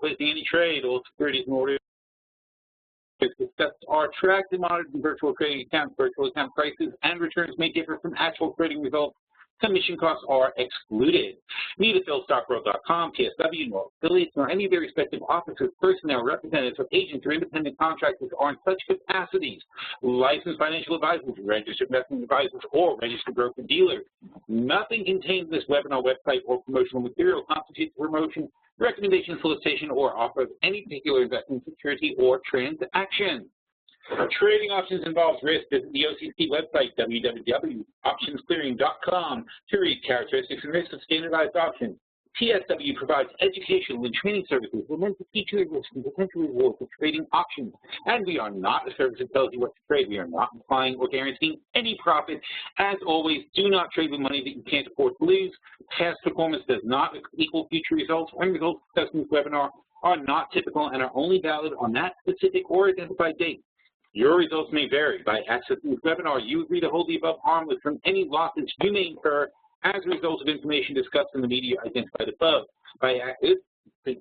placing any trade, all securities in order to discuss are tracked and monitored in virtual trading accounts. Virtual account prices and returns may differ from actual trading results. Commission costs are excluded. MetaPhilStockWorld.com, PSW, nor affiliates, nor any of their respective officers, personnel, representatives of agents, or independent contractors are in such capacities. Licensed financial advisors, registered investment advisors, or registered broker-dealers. Nothing contained in this webinar, website, or promotional material constitutes promotion, recommendation, solicitation, or offer of any particular investment security or transaction. Trading options involves risk. Visit the OCC website, www.optionsclearing.com, to read characteristics and risks of standardized options. PSW provides educational and training services meant to teach you the risks and potential rewards of trading options. And we are not a service that tells you what to trade. We are not implying or guaranteeing any profit. As always, do not trade with money that you can't afford to lose. Past performance does not equal future results, and results discussed in this webinar are not typical and are only valid on that specific or identified date. Your results may vary. By accessing this webinar, you agree to hold the above harmless from any losses you may incur as a result of information discussed in the media identified above. By accessing this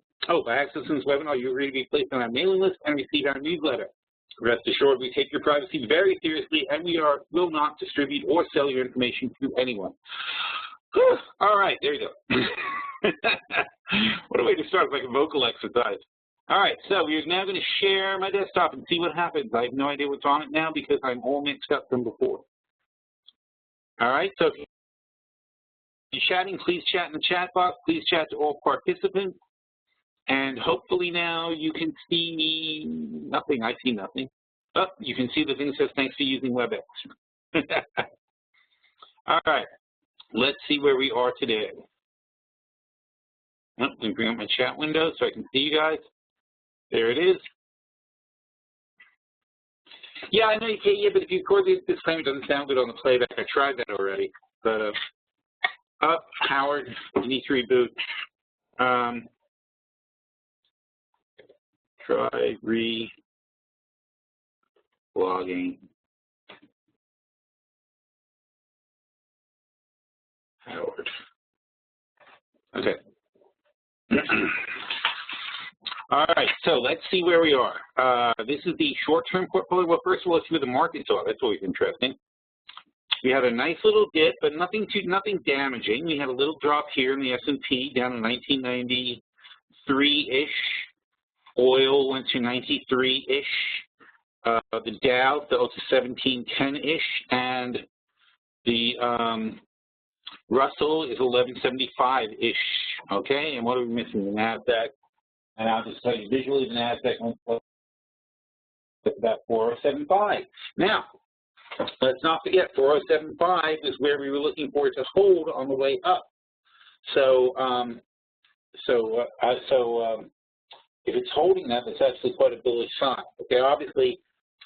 webinar, you agree to be placed on our mailing list and receive our newsletter. Rest assured, we take your privacy very seriously, and we will not distribute or sell your information to anyone. Whew. All right, there you go. What a way to start, like a vocal exercise. All right, so we're now going to share my desktop and see what happens. I have no idea what's on it now because I'm all mixed up from before. All right, so if you're chatting, please chat in the chat box. Please chat to all participants. And hopefully now you can see nothing. I see nothing. Oh, you can see the thing that says, thanks for using WebEx. All right, let's see where we are today. Oh, let me bring up my chat window so I can see you guys. There it is. Yeah, I know you can't, but if you record this disclaimer, it doesn't sound good on the playback. I tried that already. But, Howard, you need to reboot. Try re-logging. Howard. Okay. All right, so let's see where we are. This is the short-term portfolio. Well, first of all, let's see where the markets are. That's always interesting. We had a nice little dip, but nothing damaging. We had a little drop here in the S&P down to 1993-ish. Oil went to 93-ish. The Dow fell to 1710-ish, and the Russell is 1175-ish. Okay, and what are we missing? The NASDAQ. And I'll just tell you visually, the NASDAQ went to about 4075. Now, let's not forget, 4075 is where we were looking for it to hold on the way up. So, if it's holding that, that's actually quite a bullish sign. Okay, obviously,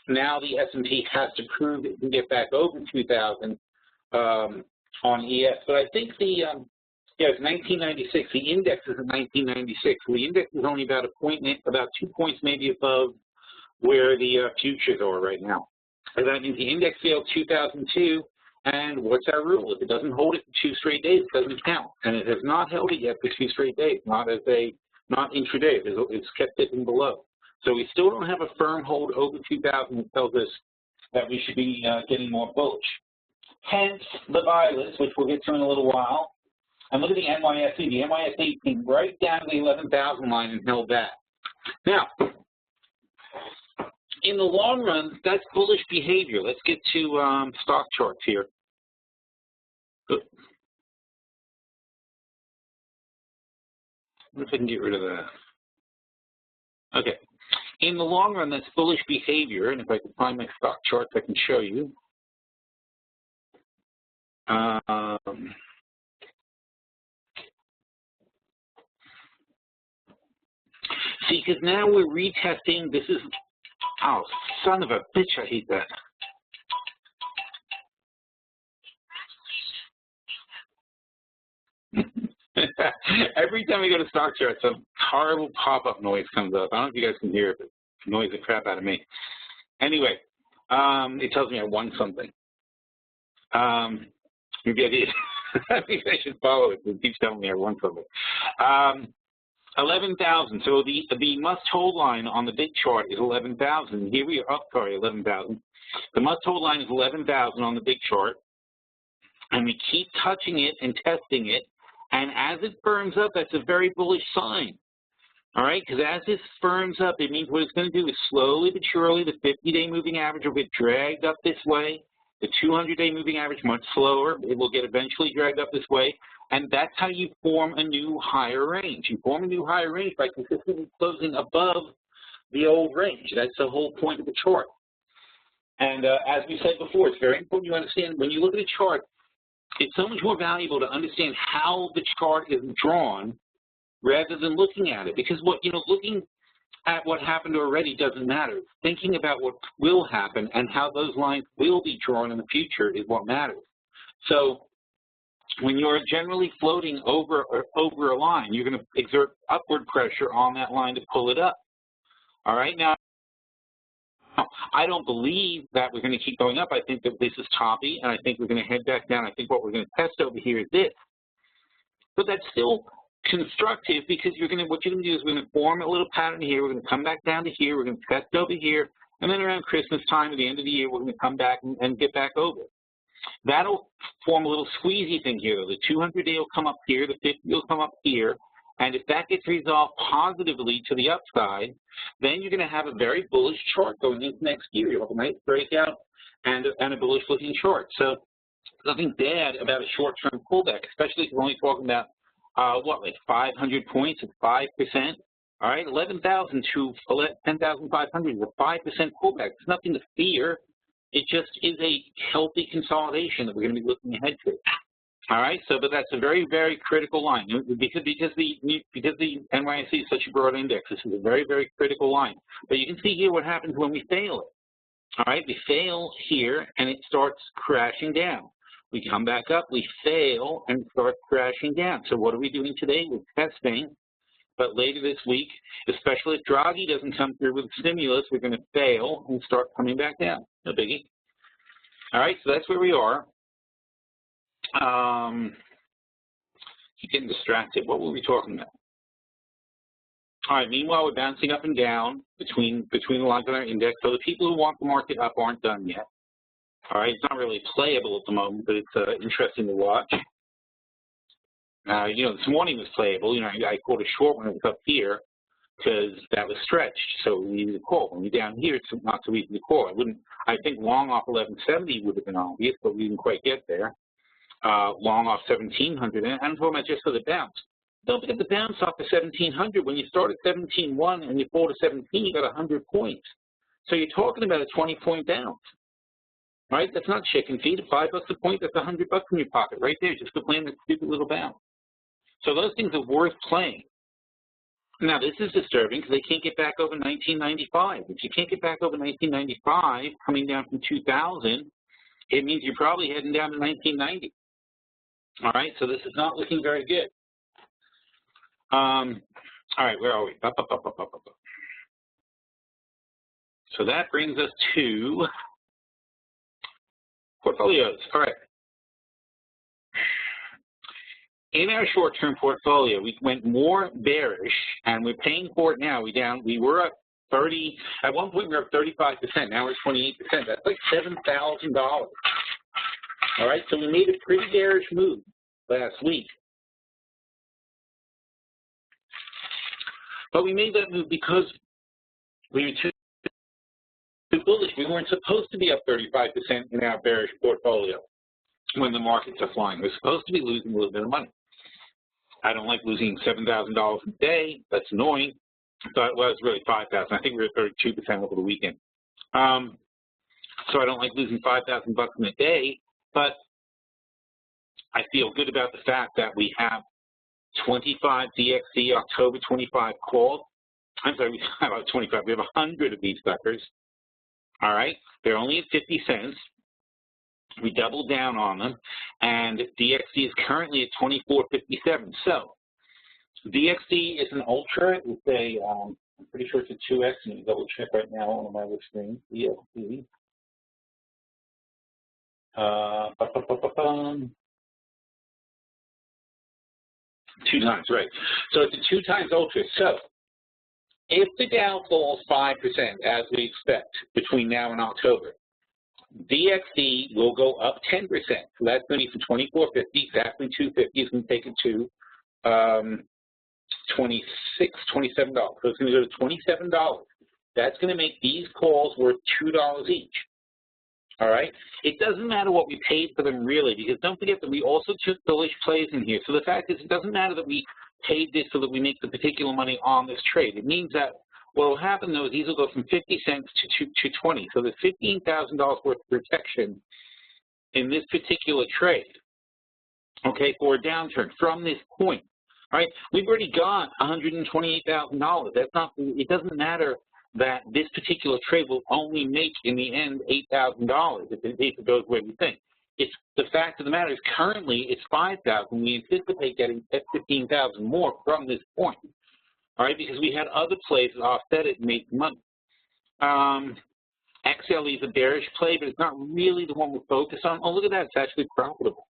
now the S&P has to prove it can get back over 2,000 on ES. But I think the yeah, it's 1996. The index is in 1996. The index is only about about 2 points maybe above where the futures are right now. And that means the index failed 2002. And what's our rule? If it doesn't hold it for 2 straight days, it doesn't count. And it has not held it yet for 2 straight days, not intraday. It's kept dipping below. So we still don't have a firm hold over 2,000 that tells us that we should be getting more bullish. Hence the buy list, which we'll get to in a little while. And look at the NYSE. The NYSE came right down to the 11,000 line and held that. Now, in the long run, that's bullish behavior. Let's get to stock charts here. What if I can get rid of that? Okay. In the long run, that's bullish behavior. And if I can find my stock charts, I can show you. See, because now we're retesting. This is, oh, son of a bitch, I hate that. Every time we go to stock charts, some horrible pop-up noise comes up. I don't know if you guys can hear it, but it annoys the crap out of me. Anyway, it tells me I won something. Maybe I did. Maybe I should follow it. It keeps telling me I won something. 11,000. So the must-hold line on the big chart is 11,000. Here we are. Oh, sorry, 11,000. The must-hold line is 11,000 on the big chart, and we keep touching it and testing it. And as it firms up, that's a very bullish sign. All right, because as this firms up, it means what it's going to do is slowly but surely the 50-day moving average will get dragged up this way. The 200-day moving average much slower. It will get eventually dragged up this way. And that's how you form a new higher range. You form a new higher range by consistently closing above the old range. That's the whole point of the chart. And as we said before, it's very important you understand when you look at a chart, it's so much more valuable to understand how the chart is drawn rather than looking at it. Because looking at what happened already doesn't matter. Thinking about what will happen and how those lines will be drawn in the future is what matters. So when you're generally floating over a line, you're going to exert upward pressure on that line to pull it up. All right, now I don't believe that we're going to keep going up. I think that this is toppy, and I think we're going to head back down. I think what we're going to test over here is this. But that's still constructive because what you're going to do is we're going to form a little pattern here. We're going to come back down to here. We're going to test over here. And then around Christmas time at the end of the year, we're going to come back and get back over. That'll form a little squeezy thing here, though. The 200-day will come up here. The 50 will come up here. And if that gets resolved positively to the upside, then you're going to have a very bullish chart going into next year. You'll have a nice breakout and a bullish-looking chart. So nothing bad about a short-term pullback, especially if we're only talking about, like 500 points at 5%. All right, 11,000 to 10,500 is a 5% pullback. There's nothing to fear. It just is a healthy consolidation that we're going to be looking ahead to. All right, but that's a very, very critical line because the NYSE is such a broad index. This is a very, very critical line. But you can see here what happens when we fail it. All right, we fail here and it starts crashing down. We come back up, we fail, and it starts crashing down. So what are we doing today? We're testing. But later this week, especially if Draghi doesn't come through with stimulus, we're going to fail and start coming back down. No biggie. All right, so that's where we are. Keep getting distracted. What were we talking about? All right, meanwhile, we're bouncing up and down between the lines on our index. So the people who want the market up aren't done yet. All right, it's not really playable at the moment, but it's interesting to watch. This morning was playable. I called a short when it was up here because that was stretched, so we needed to call. When you're down here, it's not so easy to call. I think long off 1170 would have been obvious, but we didn't quite get there. Long off 1700, and I'm talking about just for the bounce. Don't forget the bounce off the 1700. When you start at 17.1 and you fall to 17, you got 100 points. So you're talking about a 20-point bounce. Right? That's not chicken feed. $5 a point, that's $100 in your pocket right there, just for playing that stupid little bounce. So those things are worth playing. Now, this is disturbing because they can't get back over 1995. If you can't get back over 1995, coming down from 2000, it means you're probably heading down to 1990. All right, so this is not looking very good. All right, where are we? Up. So that brings us to portfolios. All right. In our short-term portfolio, we went more bearish, and we're paying for it now. We were up 30. At one point, we were up 35%. Now we're 28%. That's like $7,000. All right, so we made a pretty bearish move last week. But we made that move because we were too bullish. We weren't supposed to be up 35% in our bearish portfolio when the markets are flying. We're supposed to be losing a little bit of money. I don't like losing $7,000 a day. That's annoying. But well, it's really $5,000. I think we were 32% over the weekend. So I don't like losing $5,000 in a day. But I feel good about the fact that we have 25 DXC October 25 called. I'm sorry, we have about 25. We have 100 of these suckers. All right, they're only at 50 cents. We doubled down on them, and DXC is currently at 24.57. So DXC is an ultra. It's a I'm pretty sure it's a 2X. Let me double check right now on my screen. DXC. 2 times, right. So it's a 2 times ultra. So if the Dow falls 5%, as we expect, between now and October, DXD will go up 10%. So that's going to be from 24.50, exactly 250. It's going to take it to $27. So it's going to go to $27. That's going to make these calls worth $2 each. All right? It doesn't matter what we paid for them, really, because don't forget that we also took bullish plays in here. So the fact is, it doesn't matter that we paid this so that we make the particular money on this trade. It means that what will happen, though, is these will go from 50 cents to 20. So there's $15,000 worth of protection in this particular trade, okay, for a downturn from this point. All right? We've already got $128,000. That's not. It doesn't matter that this particular trade will only make, in the end, $8,000 if it goes where we think. It's the fact of the matter is currently it's $5,000. We anticipate getting $15,000 more from this point. All right, because we had other plays that offset it and made money. XLE is a bearish play, but it's not really the one we're focused on. Oh, look at that. It's actually profitable.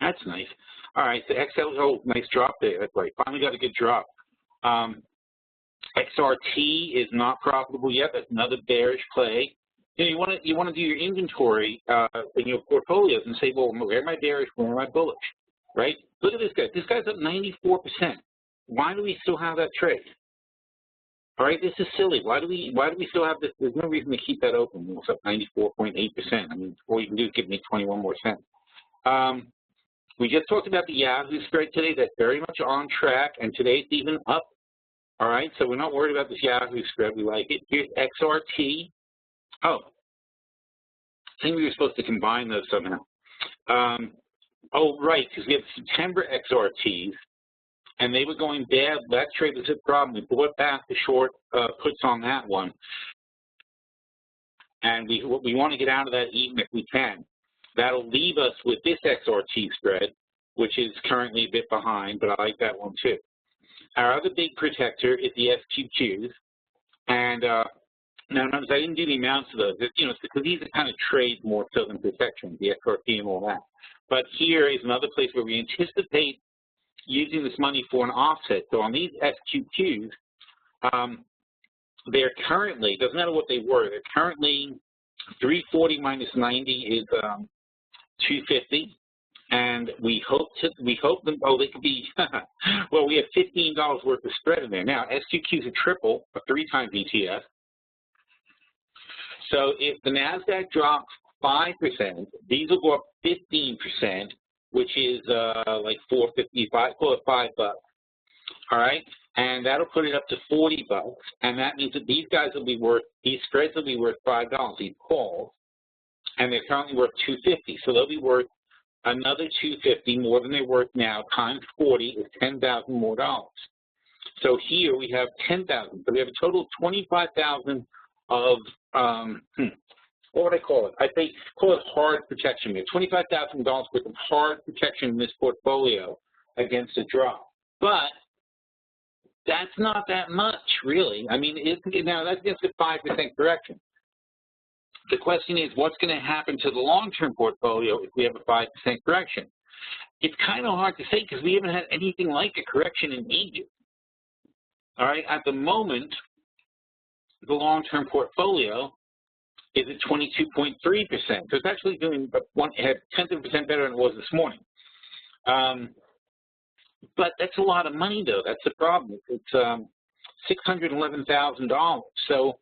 That's nice. All right, so XLE, oh, nice drop there. That's right. Finally got a good drop. XRT is not profitable yet. That's another bearish play. You know, you want to do your inventory in your portfolios and say, well, where am I bearish? Where am I bullish? Right? Look at this guy. This guy's up 94%. Why do we still have that trade? All right, this is silly. Why do we still have this? There's no reason to keep that open. It's up 94.8%. I mean, all you can do is give me 21 more cents. We just talked about the Yahoo spread today. That's very much on track, and today's even up. All right, so we're not worried about this Yahoo spread. We like it. Here's XRT. Oh, I think we were supposed to combine those somehow. Oh, right, because we have September XRTs, and they were going bad. That trade was a problem. We bought back the short puts on that one, and we want to get out of that even if we can. That'll leave us with this XRT spread, which is currently a bit behind, but I like that one too. Our other big protector is the SQQs, and now notice I didn't do the amounts of those. You know, it's because these are kind of trades more so than protection, the XRP and all that. But here is another place where we anticipate using this money for an offset. So on these SQQs, they're currently, doesn't matter what they were, they're currently 340 minus 90 is 250. And we hope them, oh, they could be, well, we have $15 worth of spread in there. Now, SQQ is a triple, a 3 times ETF. So if the NASDAQ drops 5%, these will go up 15%, which is like $4.55, call it $5. All right? And that'll put it up to $40. And that means that these guys will be worth, these spreads will be worth $5, these calls. And they're currently worth $2.50. So they'll be worth another $2.50 more than they're worth now, times 40 is $10,000 more dollars. So here we have $10,000. So we have a total of $25,000 of, what would I call it? I think call it hard protection. We have $25,000 worth of hard protection in this portfolio against a drop. But that's not that much, really. I mean, now that's against a 5% correction. The question is, what's going to happen to the long-term portfolio if we have a 5% correction? It's kind of hard to say because we haven't had anything like a correction in ages. All right, at the moment, the long-term portfolio is at 22.3%. So it's actually doing a tenth of a percent better than it was this morning. But that's a lot of money, though. That's the problem. It's $611,000. So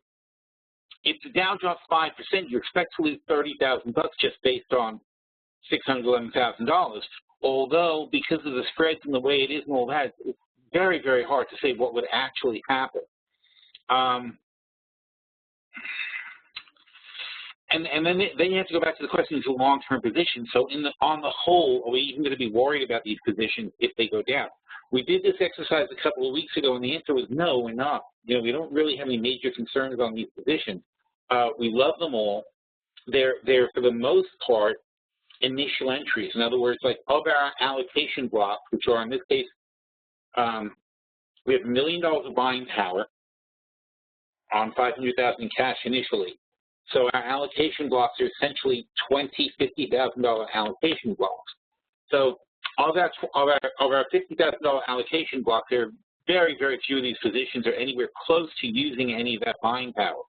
if the Dow drops 5%, you expect to lose $30,000 just based on $611,000. Although, because of the spreads and the way it is and all that, it's very, very hard to say what would actually happen. And then you have to go back to the question of the long-term position. So on the whole, are we even going to be worried about these positions if they go down? We did this exercise a couple of weeks ago, and the answer was no, we're not. You know, we don't really have any major concerns on these positions. We love them all. They're for the most part, initial entries. In other words, like of our allocation blocks, which are in this case, we have $1 million of buying power on $500,000 in cash initially. So our allocation blocks are essentially $20,000, $50,000 allocation blocks. So Of our $50,000 allocation block, there are very, very few of these positions are anywhere close to using any of that buying power.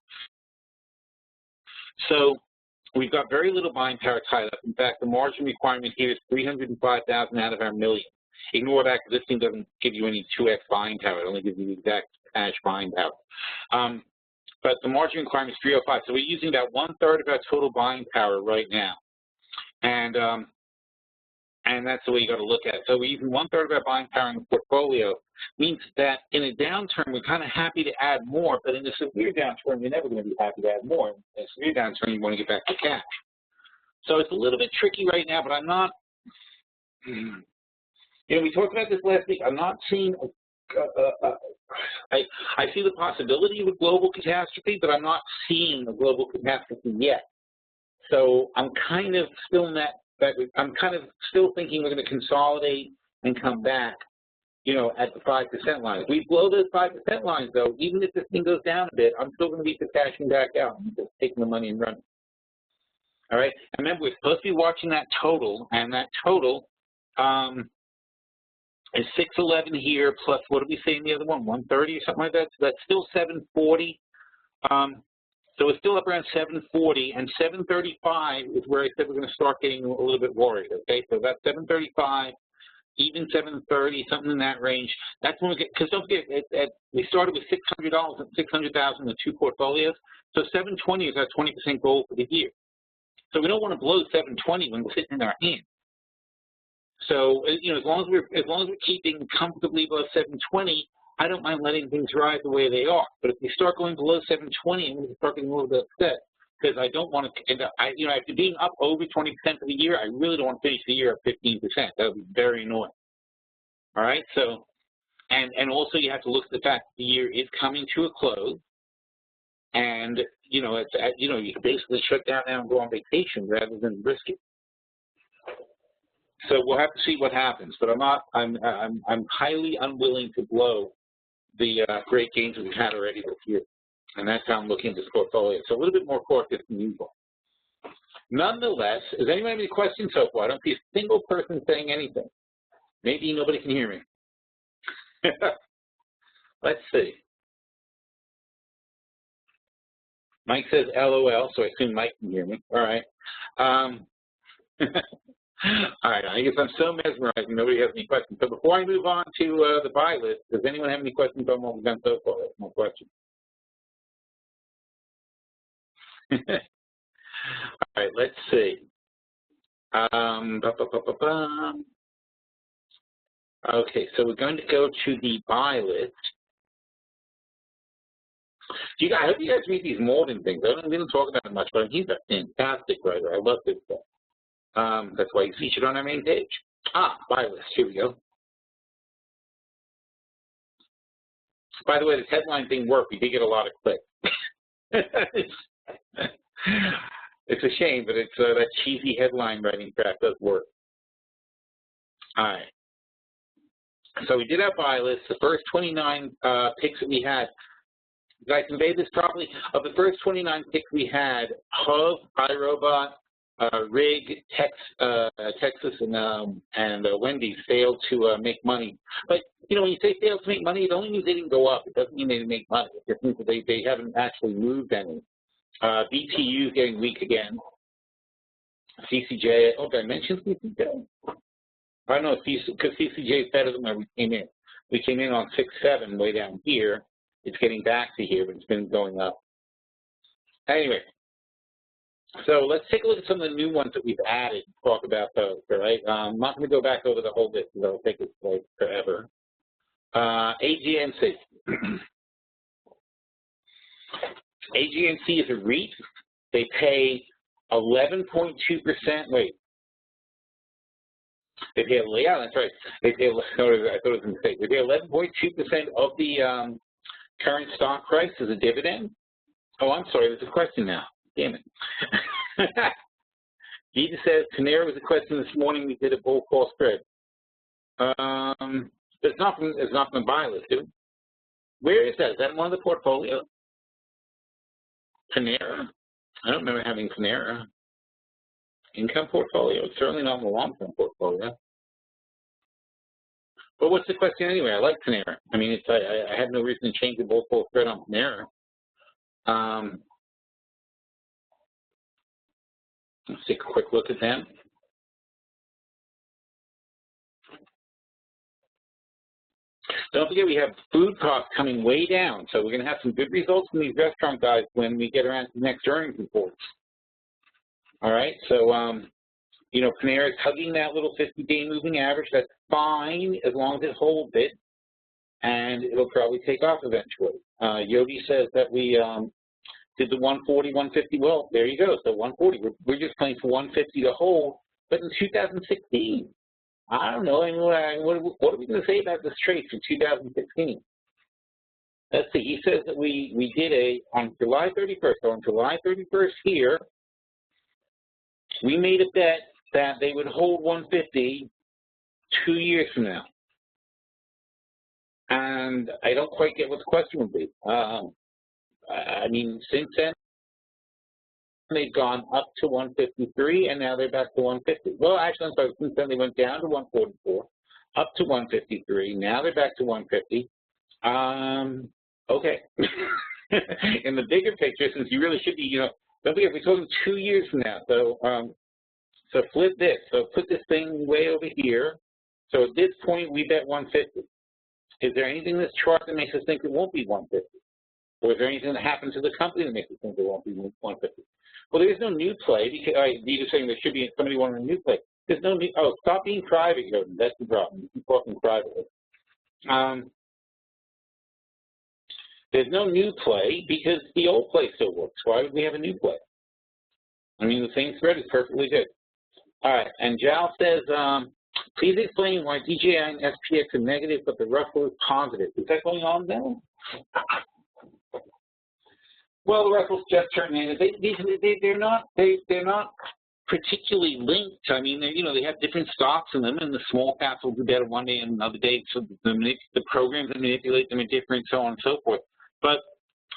So we've got very little buying power tied up. In fact, the margin requirement here is 305,000 out of our million. Ignore that because this thing doesn't give you any 2x buying power. It only gives you the exact cash buying power. But the margin requirement is 305. So we're using about 1/3 of our total buying power right now. And that's the way you got to look at it. So we're using 1/3 of our buying power in the portfolio. Means that in a downturn, we're kind of happy to add more, but in a severe downturn, you're never going to be happy to add more. In a severe downturn, you want to get back to cash. So it's a little bit tricky right now, but I'm not, we talked about this last week. I'm not seeing, I see the possibility of a global catastrophe, but I'm not seeing a global catastrophe yet. So I'm kind of still in that I'm kind of still thinking we're going to consolidate and come back, at the 5% line. If we blow those 5% lines, though, even if this thing goes down a bit, I'm still going to be cashing back out and just taking the money and running. All right? And remember, we're supposed to be watching that total, and that total is 611 here plus, what did we say in the other one, 130 or something like that? So that's still 740. So it's still up around 740, and 735 is where I said we're going to start getting a little bit worried, okay? So that's 735, even 730, something in that range. That's when we get, because don't forget, we started with $600 and $600,000 in the two portfolios, so 720 is our 20% goal for the year. So we don't want to blow 720 when we're sitting in our hand. So, as long as we're keeping comfortably above 720, I don't mind letting things ride the way they are. But if we start going below 720, I'm going to start getting a little bit upset because I don't want to end up, after being up over 20% for the year, I really don't want to finish the year at 15%. That would be very annoying. All right, so, and also you have to look at the fact that the year is coming to a close, and, you can basically shut down now and go on vacation rather than risk it. So we'll have to see what happens, but I'm highly unwilling to blow the great gains that we've had already this year, and that's how I'm looking at this portfolio. So a little bit more cautious than usual. Nonetheless, does anyone have any questions so far? I don't see a single person saying anything. Maybe nobody can hear me. Let's see. Mike says LOL, so I assume Mike can hear me. All right. All right, I guess I'm so mesmerized nobody has any questions. So before I move on to the buy list, does anyone have any questions on what we've done so far? That's my question. All right, let's see. Okay, so we're going to go to the buy list. I hope you guys read these Morgan things. We don't talk about it much, but he's a fantastic writer. I love this stuff. That's why he's featured on our main page. Buy list. Here we go. By the way, this headline thing worked. We did get a lot of clicks. It's a shame, but it's that cheesy headline writing crap does work. All right. So we did our buy list. The first 29 picks that we had. Did I convey this properly? Of the first 29 picks we had, Hove, iRobot, Rig, Texas, and Wendy's failed to make money. But, when you say failed to make money, it only means they didn't go up. It doesn't mean they didn't make money. It just means that they haven't actually moved any. BTU is getting weak again. CCJ, did I mention CCJ? I don't know, because CCJ is better than where we came in. We came in on 6.7 way down here. It's getting back to here, but it's been going up. Anyway. So let's take a look at some of the new ones that we've added and talk about those, all right? I'm not going to go back over the whole list because that'll take us like forever. AGNC. AGNC is a REIT. They pay 11.2%. Wait. They pay, yeah, that's right. They pay, I thought it was a mistake. They pay 11.2% of the current stock price as a dividend. Oh, I'm sorry. There's a question now. Damn it. Gita says, Panera was a question this morning. We did a bull call spread. It's not from the buy list, dude. Where is that? Is that one of the portfolios? Panera? I don't remember having Panera. Income portfolio. It's certainly not in the long-term portfolio. But what's the question anyway? I like Panera. I mean, I have no reason to change the both full spread on Panera. Let's take a quick look at them. Don't forget we have food costs coming way down, so we're going to have some good results from these restaurant guys when we get around to the next earnings reports. All right, so you know, Panera is hugging that little 50-day moving average. That's fine as long as it holds it, and it'll probably take off eventually. Yogi says that we did the 140, 150. Well, there you go. So 140. We're just playing for 150 to hold, but in 2016. I don't know. I mean, what are we going to say about this trade for 2016? Let's see. He says that we did on July 31st. So on July 31st here, we made a bet that they would hold 150 2 years from now. And I don't quite get what the question would be. I mean, since then, they've gone up to 153, and now they're back to 150. Well, actually, I'm sorry, since then they went down to 144, up to 153. Now they're back to 150. Okay. In the bigger picture, since you really should be, you know, don't forget, we're talking 2 years from now. So, so flip this. So put this thing way over here. So at this point, we bet 150. Is there anything in this chart that makes us think it won't be 150? Or is there anything that happened to the company that makes us think it won't be 150? Well, there is no new play, because you're just saying there should be somebody wanting a new play. There's no new, oh, stop being private, Yoden. That's the problem. You keep talking privately. There's no new play because the old play still works. Why would we have a new play? I mean, the same thread is perfectly good. All right, and Jal says, please explain why DJI and SPX are negative, but the Russell is positive. Is that going on now? Well, the Russells just turned in. They're not particularly linked. I mean, you know, they have different stocks in them, and the small caps will do better one day and another day. So the programs that manipulate them are different, so on and so forth. But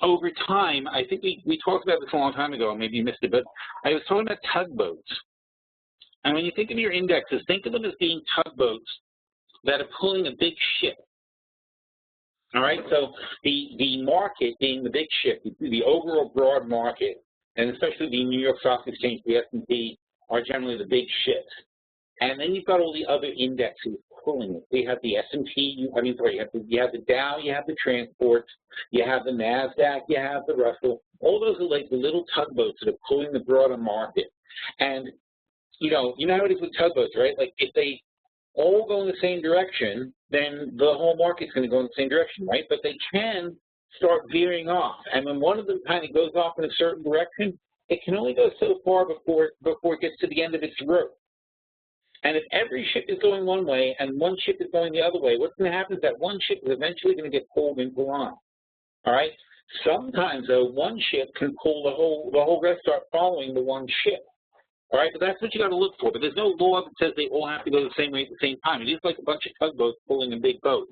over time, I think we talked about this a long time ago. Maybe you missed it, but I was talking about tugboats. And when you think of your indexes, think of them as being tugboats that are pulling a big ship. All right, so the market being the big ship, the overall broad market, and especially the New York Stock Exchange, the S&P, are generally the big ships. And then you've got all the other indexes pulling it. You have the S&P, I mean, sorry, you have the Dow, you have the transports, you have the NASDAQ, you have the Russell. All those are like the little tugboats that are pulling the broader market. And, you know how it is with tugboats, right? Like if they all go in the same direction, then the whole market's going to go in the same direction, right? But they can start veering off. And when one of them kind of goes off in a certain direction, it can only go so far before it gets to the end of its rope. And if every ship is going one way and one ship is going the other way, what's going to happen is that one ship is eventually going to get pulled into line. All right? Sometimes, though, one ship can pull the whole rest start following the one ship. All right, so that's what you got to look for. But there's no law that says they all have to go the same way at the same time. It is like a bunch of tugboats pulling a big boat.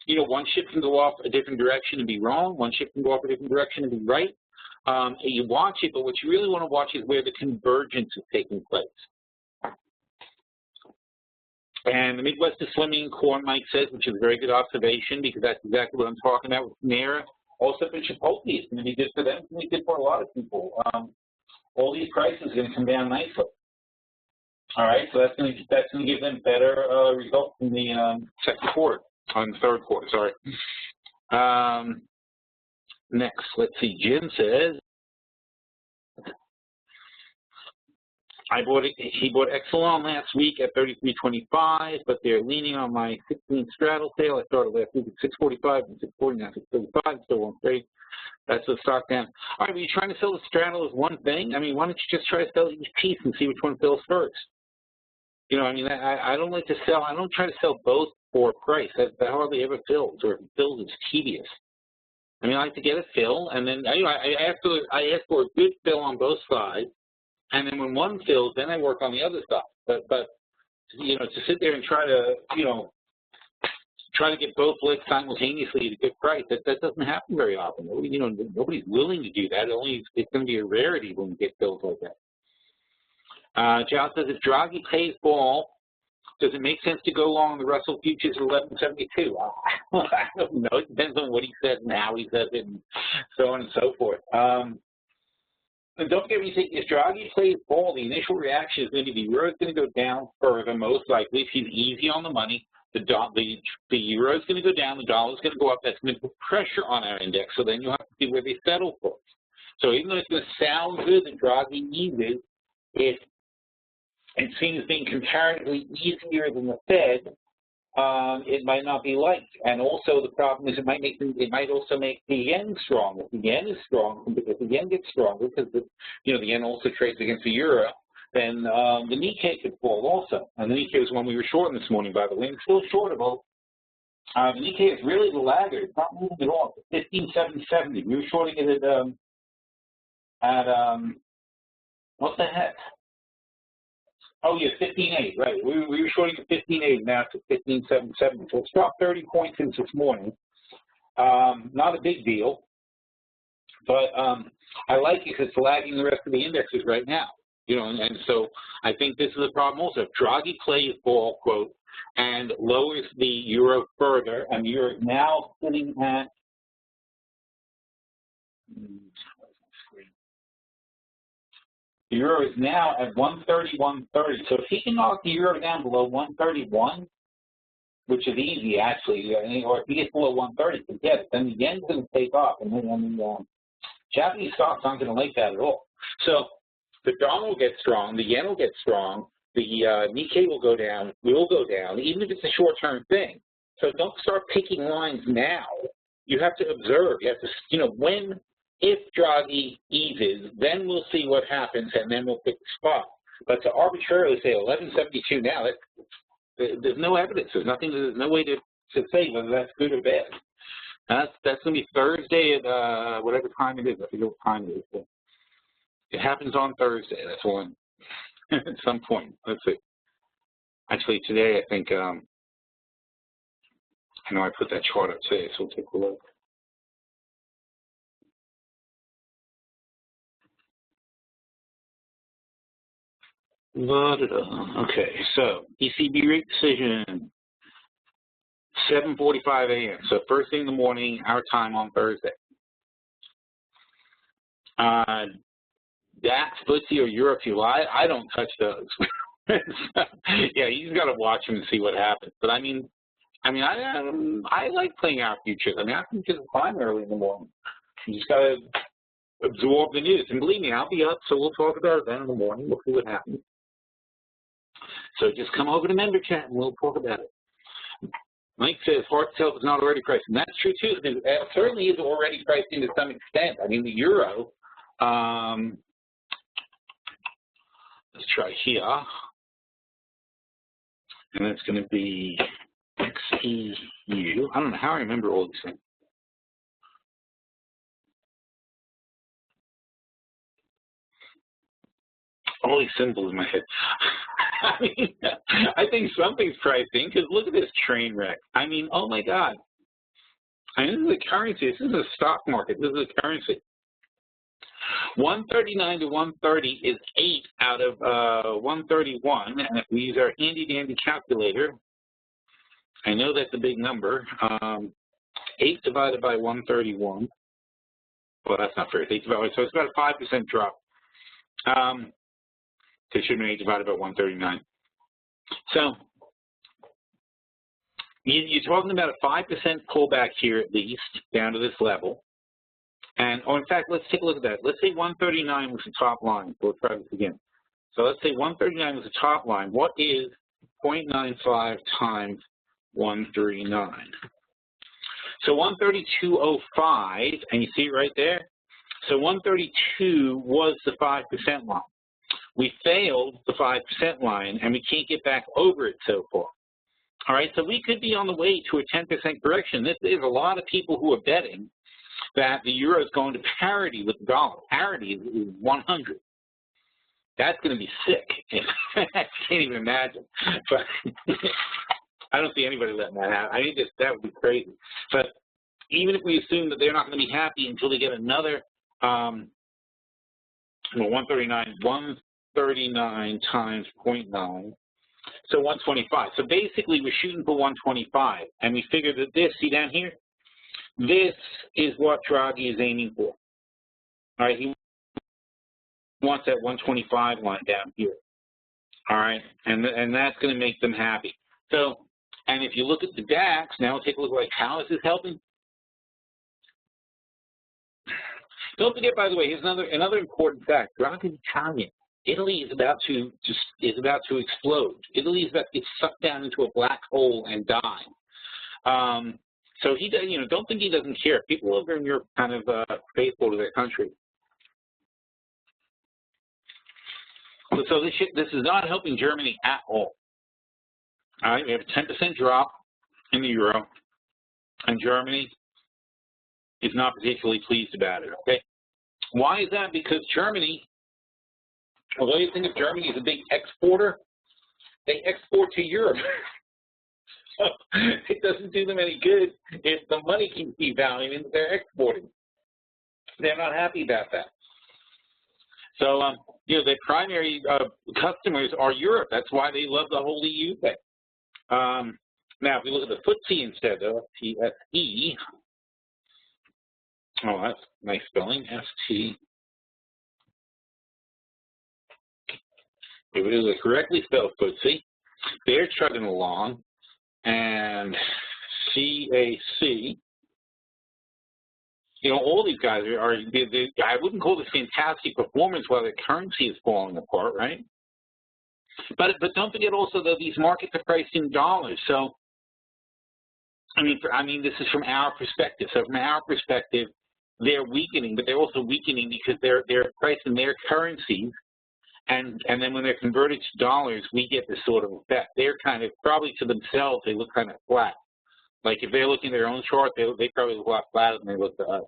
You know, one ship can go off a different direction and be wrong. One ship can go off a different direction and be right. You watch it, but what you really want to watch is where the convergence is taking place. And the Midwest is swimming, Core, Mike says, which is a very good observation because that's exactly what I'm talking about with Panera. Also for Chipotle, it's going to be good for them. It's going to be good for a lot of people. All these prices are going to come down nicely. All right, so that's going to give them better results in the second quarter, on the third quarter, sorry. Next, let's see, Jim says, he bought Exelon last week at $33.25, but they're leaning on my 16 straddle sale. I started last week at $6.45 and $6.40, now $6.35, still won't trade. That's the stock down. All right, but you're trying to sell the straddle as one thing? I mean, why don't you just try to sell each piece and see which one fills first? You know, I mean, I don't like to sell. I don't try to sell both for a price. That hardly ever fills, or if it fills, it's tedious. I mean, I like to get a fill, and then you know, I ask for a good fill on both sides, and then when one fills, then I work on the other side. But you know, to sit there and try to, you know, try to get both legs simultaneously at a good price, that doesn't happen very often. You know, nobody's willing to do that. It's going to be a rarity when you get fills like that. John says, if Draghi pays ball Does it make sense to go long the Russell futures at 1172? I don't know. It depends on what he says and how he says it and so on and so forth. And don't forget, when you think if Draghi plays ball, the initial reaction is going to be the euro is going to go down further, most likely, if he's easy on the money. The euro is going to go down, the dollar is going to go up. That's going to put pressure on our index. So then you'll have to see where they settle for. So even though it's going to sound good that Draghi eases, it seems being comparatively easier than the Fed. It might not be liked, and also the problem is it might also make the yen strong. If the yen is strong, if the yen gets stronger, because the yen also trades against the euro, then the Nikkei could fall also. And the Nikkei was one we were shorting this morning, by the way. It's still shortable. The Nikkei is really the laggard. It's not moving at all. It's 15,770. We were shorting it at what the heck? Oh, yeah, 15.8, right. We were shorting at 15.8, now it's at 15.77. So it's dropped 30 points since this morning. Not a big deal, but I like it because it's lagging the rest of the indexes right now. And so I think this is a problem also. If Draghi plays ball, quote, and lowers the euro further, and the euro is now sitting at the euro is now at 130.130. So if he can knock the euro down below 131, which is easy actually, or if he gets below 130, forget it. Then the yen's going to take off, and then the Japanese stocks aren't going to like that at all. So the dollar will get strong, the yen will get strong, the Nikkei will go down, even if it's a short-term thing. So don't start picking lines now. You have to observe. You have to, if Draghi eases, then we'll see what happens, and then we'll pick the spot. But to arbitrarily say 1172 now, there's no evidence. There's no way to say whether that's good or bad. That's going to be Thursday at whatever time it is. I forget what time it is. But it happens on Thursday. That's one. At some point. Let's see. Actually, today I think I know I put that chart up today, so we'll take a look. Okay, so ECB rate decision, 7:45 a.m. So first thing in the morning, our time on Thursday. DAX, FTSE, or Euro fuel, I don't touch those. Yeah, you just got to watch them and see what happens. But I like playing our futures. Our futures are fine early in the morning. You just got to absorb the news. And believe me, I'll be up, so we'll talk about it then in the morning. We'll see what happens. So just come over to member chat and we'll talk about it. Mike says hard to tell if it's not already priced. And that's true too. It certainly is already priced in to some extent. The euro, let's try here. And it's going to be XEU. I don't know how I remember all these things. All these symbols in my head. I think something's priced in because look at this train wreck. Oh my God. This is a currency. This is a stock market. This is a currency. 139 to 130 is 8 out of 131. And if we use our handy-dandy calculator, I know that's a big number. 8 divided by 131. Well, that's not fair. It's 8 divided by, so it's about a 5% drop. It should be 8 divided by 139. So you're talking about a 5% pullback here at least, down to this level. And, in fact, let's take a look at that. Let's say 139 was the top line. We'll try this again. So let's say 139 was the top line. What is 0.95 times 139? So 132.05, and you see it right there? So 132 was the 5% line. We failed the 5% line, and we can't get back over it so far. All right, so we could be on the way to a 10% correction. There's a lot of people who are betting that the euro is going to parity with the dollar. Parity is 100. That's going to be sick. I can't even imagine. But I don't see anybody letting that happen. I think that would be crazy. But even if we assume that they're not going to be happy until they get another 139 times 0.9. So 125. So basically, we're shooting for 125, and we figure that this, see down here, this is what Draghi is aiming for. All right, he wants that 125 line down here. All right, and that's going to make them happy. So, and if you look at the DAX, now take a look like how is this helping? Don't forget, by the way, here's another important fact. Draghi is Italian. Italy is about to explode. Italy is about to get sucked down into a black hole and die. So he, don't think he doesn't care. People over in Europe kind of faithful to their country. So this is not helping Germany at all. All right, we have a 10% drop in the euro, and Germany is not particularly pleased about it. Okay, why is that? Because Germany, although you think of Germany as a big exporter, they export to Europe. So it doesn't do them any good if the money keeps devaluing that they're exporting. They're not happy about that. So, their primary customers are Europe. That's why they love the whole EU thing. Now, if we look at the FTSE instead, though, FTSE, oh, that's nice spelling, FT. If it is a correctly spelled FTSE, they're chugging along, and CAC, all these guys are I wouldn't call this fantastic performance while their currency is falling apart, right? But don't forget also that these markets are priced in dollars. So, I mean, this is from our perspective. So from our perspective, they're weakening, but they're also weakening because they're priced in their currencies, and then when they're converted to dollars, we get this sort of effect. They're kind of, probably to themselves, they look kind of flat. Like if they're looking at their own chart, they probably look a lot flatter than they look to us.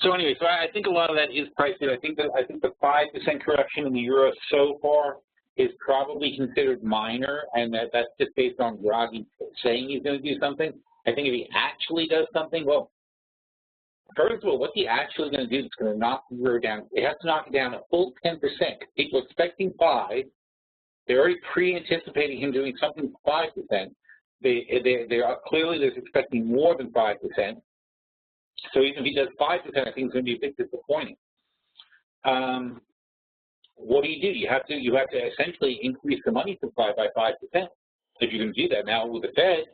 So anyway, so I think a lot of that is priced in. I think the 5% correction in the euro so far is probably considered minor, and that's just based on Draghi saying he's going to do something. I think if he actually does something, well, first of all, what's he actually going to do that's going to knock the euro down? It has to knock it down a full 10%. People are expecting 5. They're already pre-anticipating him doing something 5%. They are clearly they're expecting more than 5%. So even if he does 5%, I think it's going to be a bit disappointing. What do? You have to essentially increase the money supply by 5%. If you can do that now with the Fed,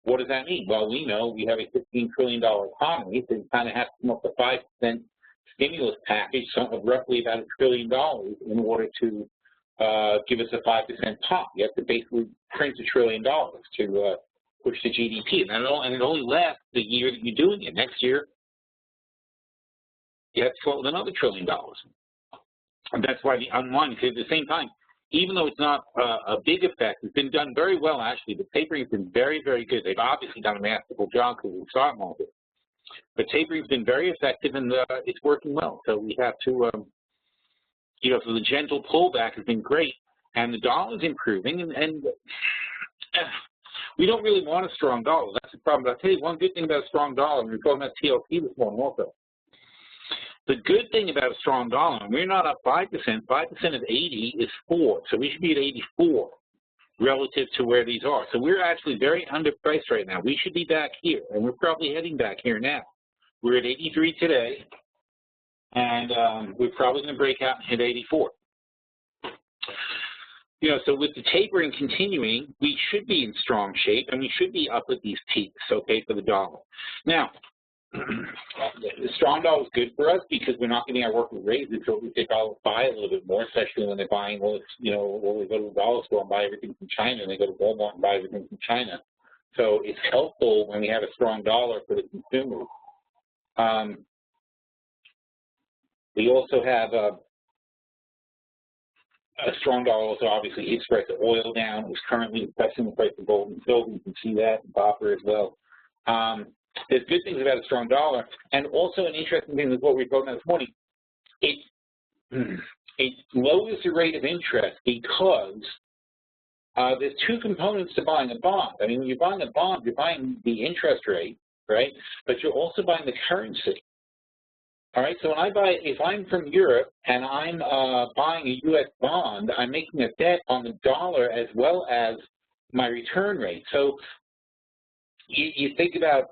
what does that mean? Well, we know we have a $15 trillion economy, so you kind of have to come up with a 5% stimulus package of roughly about $1 trillion in order to give us a 5% pop. You have to basically print $1 trillion to push the GDP, and it only lasts the year that you're doing it. Next year, you have to come up with another $1 trillion. And that's why the unwind, because at the same time, even though it's not a big effect, it's been done very well, actually. The tapering has been very, very good. They've obviously done a masterful job because of the stock market. But tapering has been very effective, and it's working well. So we have to, so the gentle pullback has been great, and the dollar's improving, and we don't really want a strong dollar. That's the problem. But I'll tell you one good thing about a strong dollar, and we were talking about TLC this morning also. The good thing about a strong dollar, and we're not up 5%. 5% of 80 is 4, so we should be at 84 relative to where these are. So we're actually very underpriced right now. We should be back here, and we're probably heading back here now. We're at 83 today, and we're probably going to break out and hit 84. So with the tapering continuing, we should be in strong shape, and we should be up at these peaks, okay, for the dollar. Now, the strong dollar is good for us because we're not getting our workers raises, so we think I'll buy a little bit more, especially when they're buying, well, they go to the dollar store and buy everything from China, and they go to Walmart and buy everything from China. So it's helpful when we have a strong dollar for the consumers. We also have a strong dollar also obviously is price of oil down. It's currently pressing the price of gold and silver. You can see that, and copper as well. There's good things about a strong dollar, and also an interesting thing is what we were talking about this morning. It lowers the rate of interest because there's two components to buying a bond. I mean, when you're buying a bond, you're buying the interest rate, right? But you're also buying the currency. All right, so when I buy, if I'm from Europe and I'm buying a U.S. bond, I'm making a bet on the dollar as well as my return rate. So you think about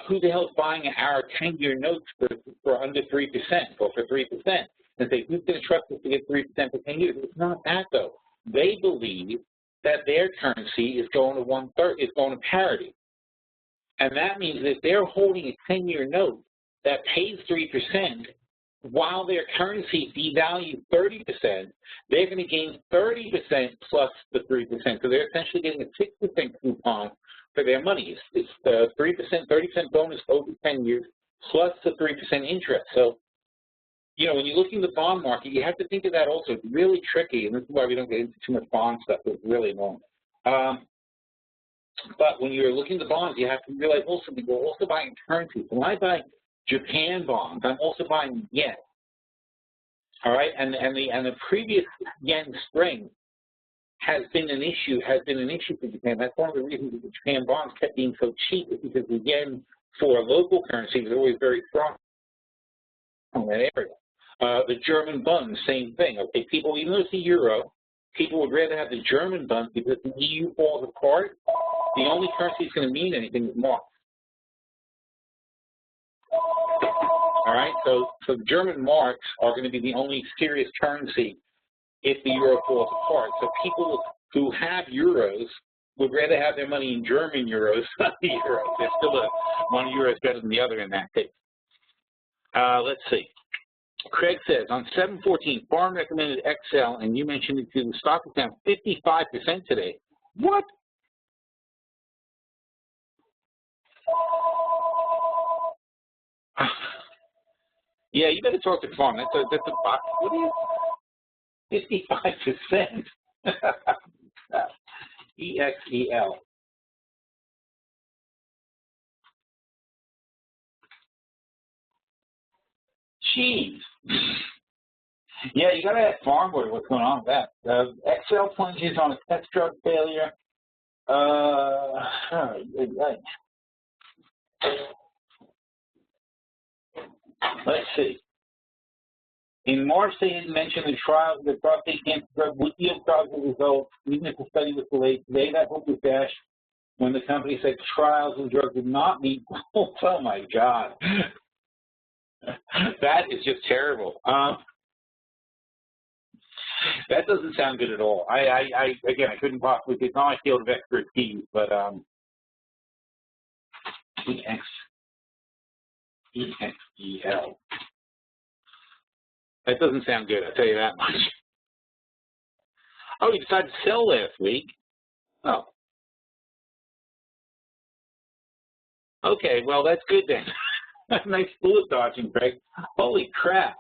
who the hell is buying our 10-year notes for under 3% or for 3%, and say, who's going to trust us to get 3% for 10 years? It's not that, though. They believe that their currency is going to is going to parity. And that means that if they're holding a 10-year note that pays 3%, while their currency devalues 30%, they're going to gain 30% plus the 3%. So they're essentially getting a 6% coupon for their money. It's the 3%, 30% bonus over 10 years plus the 3% interest. So, you know, when you look in the bond market, you have to think of that also. It's really tricky, and this is why we don't get into too much bond stuff. It's really long. But when you're looking at the bonds, you have to realize also that we're also buying currency. So when I buy Japan bonds, I'm also buying yen. All right, and the previous yen strength has been an issue for Japan. That's one of the reasons that the Japan bonds kept being so cheap, is because the yen for local currency was always very strong in that area. The German bund, same thing. Okay, people, even though it's the euro, people would rather have the German bund because the EU falls apart. The only currency that's going to mean anything is marks. All right, so the German marks are going to be the only serious currency if the euro falls apart. So people who have euros would rather have their money in German euros than the euros. There's still one euro is better than the other in that case. Let's see. Craig says, on 7/14, Farm recommended Excel, and you mentioned it to the stock is down 55% today. What? Yeah, you better talk to Farm. That's a box. What is 55%? EXEL. Jeez. Yeah, you got to ask Farmwood what's going on with that. Excel plunges on a test drug failure. Let's see. In March, they had mentioned the trials of the prostate cancer drug would yield positive results, even if the study was delayed. Today, that hope was dashed when the company said trials of the drug did not meet goals. Oh, my God. That is just terrible. That doesn't sound good at all. Again, I couldn't possibly, it's not my field of expertise, but EXEL. That doesn't sound good, I'll tell you that much. Oh, you decided to sell last week? Oh. Okay, well, that's good then. Nice bullet dodging, Craig. Holy crap.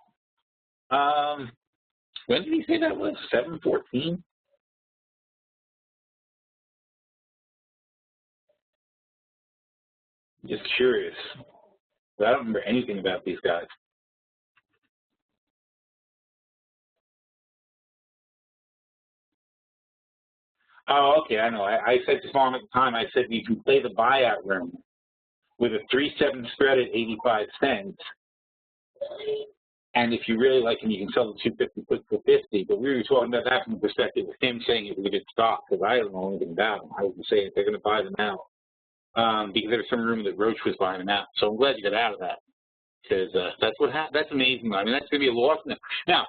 When did he say that was? 7/14? Just curious. I don't remember anything about these guys. Oh, okay, I know. I said to Farm at the time, I said you can play the buyout room with a 3-7 spread at 85 cents. And if you really like him, you can sell the 250 put for 50. But we were talking about that from the perspective of him saying it was a good stock, because I don't know anything about them. I was just saying they're going to buy them out because there was some rumor that Roche was buying them out. So I'm glad you got out of that, because that's what happened. That's amazing. I mean, that's going to be a loss now.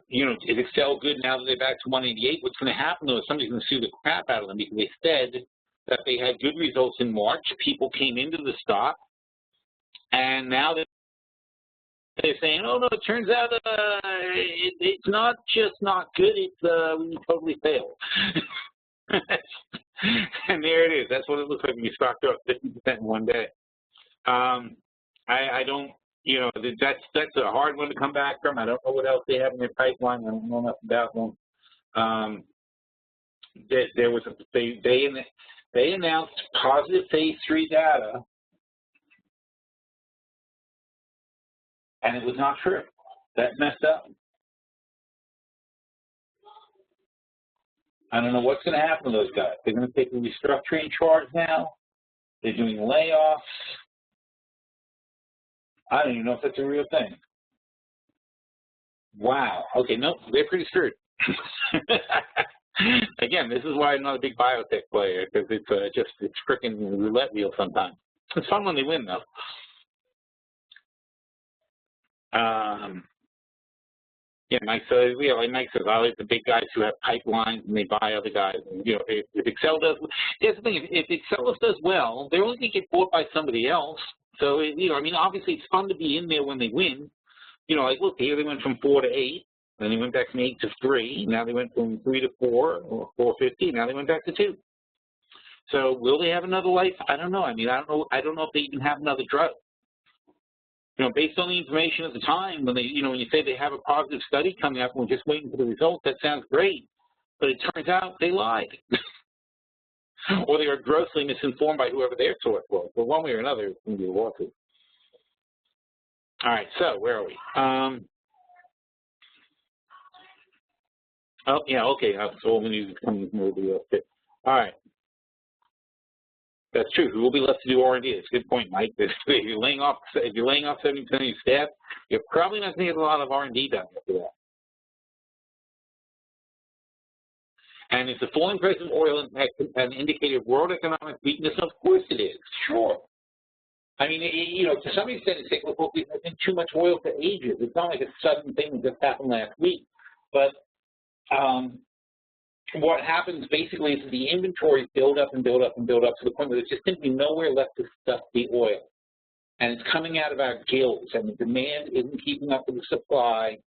You know, is Excel good now that they're back to 188? What's going to happen, though, is somebody's going to sue the crap out of them, because they said that they had good results in March. People came into the stock, and now they're saying, oh, no, it turns out it's not just not good, it's we totally failed. And there it is. That's what it looks like when you stocked up 50% in one day. I don't, you know, that's a hard one to come back from. I don't know what else they have in their pipeline. I don't know enough about them. There was they announced positive phase 3 data, and it was not true. That messed up. I don't know what's going to happen to those guys. They're going to take a restructuring charge now. They're doing layoffs. I don't even know if that's a real thing. Wow. Okay, nope, they're pretty screwed. Again, this is why I'm not a big biotech player, because it's freaking roulette wheel sometimes. It's fun when they win, though. Yeah, Mike says, like Mike says, I like the big guys who have pipelines and they buy other guys. And, you know, if Excel does, here's the thing, if Excel does well, they're only going to get bought by somebody else. So, you know, I mean, obviously it's fun to be in there when they win. You know, like, look, here they went from 4 to 8, then they went back from 8 to 3, now they went from 3 to 4, or 450, now they went back to 2. So will they have another life? I don't know. I mean, I don't know if they even have another drug. You know, based on the information at the time, when they, you know, when you say they have a positive study coming up and we're just waiting for the results, that sounds great. But it turns out they lied. Or they are grossly misinformed by whoever their source was. But one way or another, it's going to be a lawsuit. All right, so where are we? Oh, yeah, okay. So all the news is coming from everybody else. All right. That's true. Who will be left to do R&D? That's a good point, Mike. If you're laying off 70% of your staff, you're probably not going to get a lot of R&D done after that. And is the falling price of oil an indicator of world economic weakness? Of course it is. Sure. I mean, you know, to some extent, it's cyclical. We've been too much oil for ages. It's not like a sudden thing that just happened last week. But what happens basically is the inventories build up and build up and build up to the point where there's just simply nowhere left to stuff the oil. And it's coming out of our gills, and the demand isn't keeping up with the supply,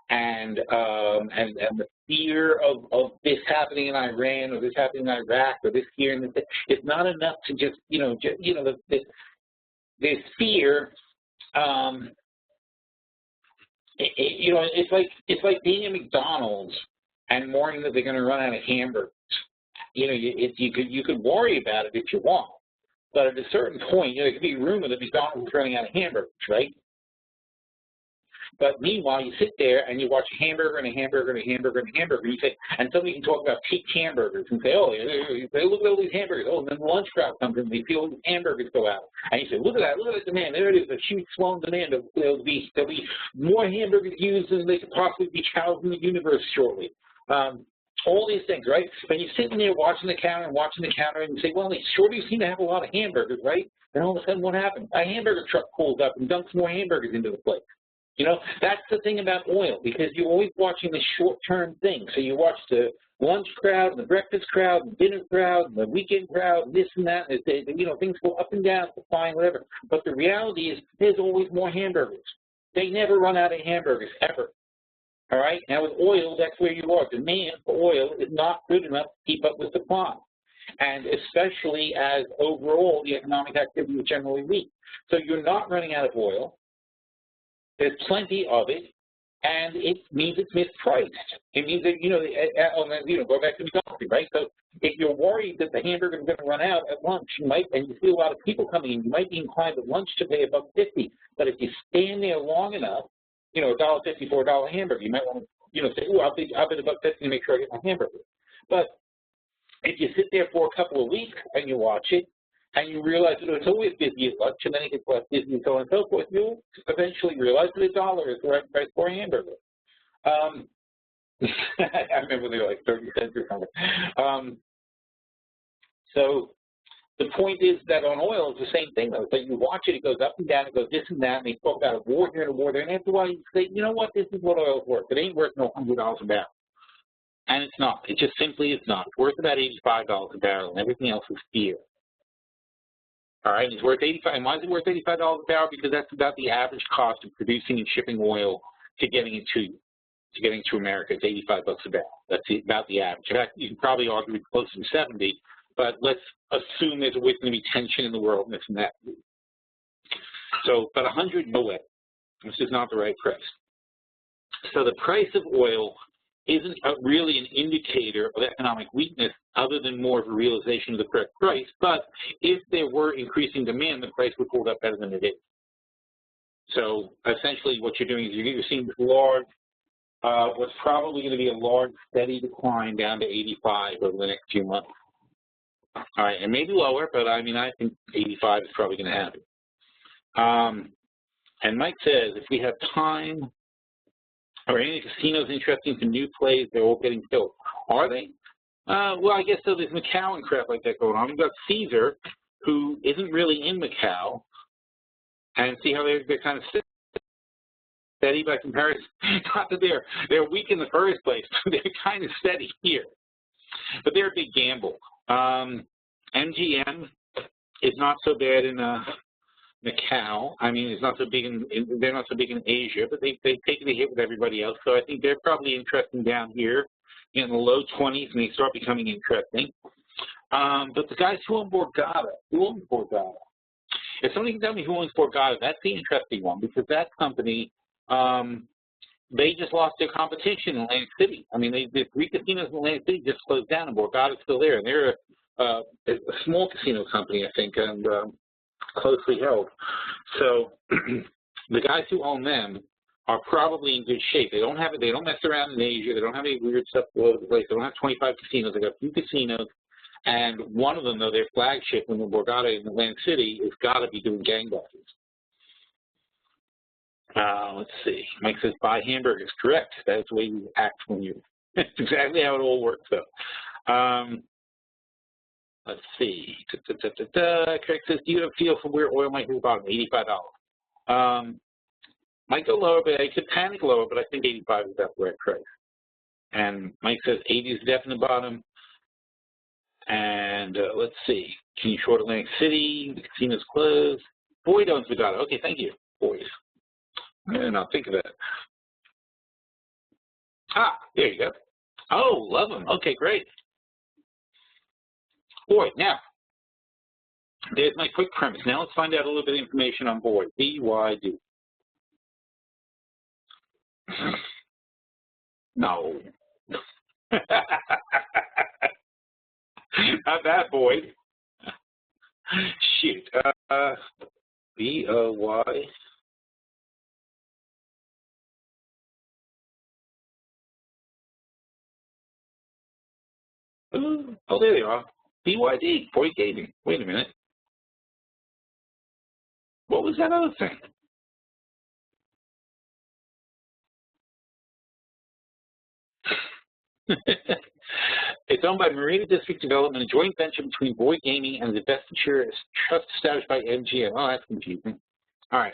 and the fear of this happening in Iran or this happening in Iraq or this here and this, it's not enough to just, this fear. You know, it's like being at McDonald's and worrying that they're going to run out of hamburgers. You know, you could worry about it if you want, but at a certain point, you know, there could be a rumor that McDonald's is running out of hamburgers, right? But meanwhile, you sit there and you watch a hamburger and a hamburger and a hamburger and a hamburger, and you say, and suddenly you can talk about peak hamburgers and say, oh, look at all these hamburgers. Oh, and then the lunch crowd comes in and they see all these hamburgers go out. And you say, look at that demand. There it is, a huge swollen demand. There'll be more hamburgers used than they could possibly be housed in the universe shortly. All these things, right? When you're sitting there watching the counter and you say, well, they sure do seem to have a lot of hamburgers, right? Then all of a sudden what happens? A hamburger truck pulls up and dumps more hamburgers into the place. You know, that's the thing about oil, because you're always watching the short-term thing. So you watch the lunch crowd, and the breakfast crowd, and the dinner crowd, and the weekend crowd, and this and that. And you know, things go up and down, fine, whatever. But the reality is there's always more hamburgers. They never run out of hamburgers, ever. All right? Now, with oil, that's where you are. Demand for oil is not good enough to keep up with supply, and especially as overall the economic activity is generally weak. So you're not running out of oil. There's plenty of it, and it means it's mispriced. It means that, go back to McDonald's, right? So if you're worried that the hamburger is going to run out at lunch, and you see a lot of people coming in, you might be inclined at lunch to pay $1.50. But if you stand there long enough, you know, $1.50 for $1 hamburger, you might want to, say, oh, I'll pay $1.50 to make sure I get my hamburger. But if you sit there for a couple of weeks and you watch it, and you realize that it's always busy at lunch, and then it gets less busy and so on and so forth, you'll eventually realize that $1 is the right price for a hamburger. I remember they were like 30 cents or something. So the point is that on oil, it's the same thing, though. So you watch it, it goes up and down, it goes this and that, and they talk about a war here and a war there, and after a while you say, you know what, this is what oil's worth. It ain't worth no $100 a barrel. And it's not. It just simply is not. It's worth about $85 a barrel, and everything else is fear. All right, it's worth $85. And why is it worth $85 a barrel? Because that's about the average cost of producing and shipping oil to getting it to America. It's $85 a barrel. That's about the average. In fact, you can probably argue it's closer to 70, but let's assume there's always going to be tension in the world and this and that. So, but 100, no way. This is not the right price. So the price of oil isn't really an indicator of economic weakness other than more of a realization of the correct price. But if there were increasing demand, the price would hold up better than it is. So essentially what you're doing is you're seeing this large, what's probably going to be a large steady decline down to 85 over the next few months. All right, and maybe lower, but I mean, I think 85 is probably going to happen. And Mike says, if we have time, are any casinos interesting for new plays? They're all getting filled. Are they? Well, I guess so. There's Macau and crap like that going on. We've got Caesar, who isn't really in Macau, and see how they're kind of steady by comparison. Not that they're weak in the first place, but they're kind of steady here. But they're a big gamble. MGM is not so bad in Macau. I mean, it's not so big they're not so big in Asia, but they've taken a hit with everybody else. So I think they're probably interesting down here in the low 20s, and they start becoming interesting. But the guys who own Borgata, if somebody can tell me who owns Borgata, that's the interesting one, because that company, they just lost their competition in Atlantic City. I mean, the 3 casinos in Atlantic City just closed down, and Borgata's still there, and they're a small casino company, I think, and closely held. So the guys who own them are probably in good shape. They don't mess around in Asia. They don't have any weird stuff all over the place. They don't have 25 casinos. They got a few casinos, and one of them, though, their flagship in the Borgata in Atlantic City, has got to be doing gangbusters. Let's see. Mike says, buy hamburgers. Correct. That's the way you act when you. That's exactly how it all works, though. Let's see. Craig says, do you have a feel for where oil might hit the bottom? $85. Might go lower, but I could panic lower, but I think 85 is about the right price. And Mike says 80 is the definite bottom. And let's see. Can you short Atlantic City? The casino's closed. Boyd owns Borgata. Okay, thank you, Boyd. And I'll think of that. Ah, there you go. Oh, love them. Okay, great. Boyd. Now, there's my quick premise. Now let's find out a little bit of information on Boyd. BYD. No. Not that, Boyd. Shoot. B-O-Y. Oh, there they are. BYD, Boyd Gaming. Wait a minute. What was that other thing? It's owned by Marina District Development, a joint venture between Boyd Gaming and the Vesture Trust established by MGM. Oh, that's confusing. All right.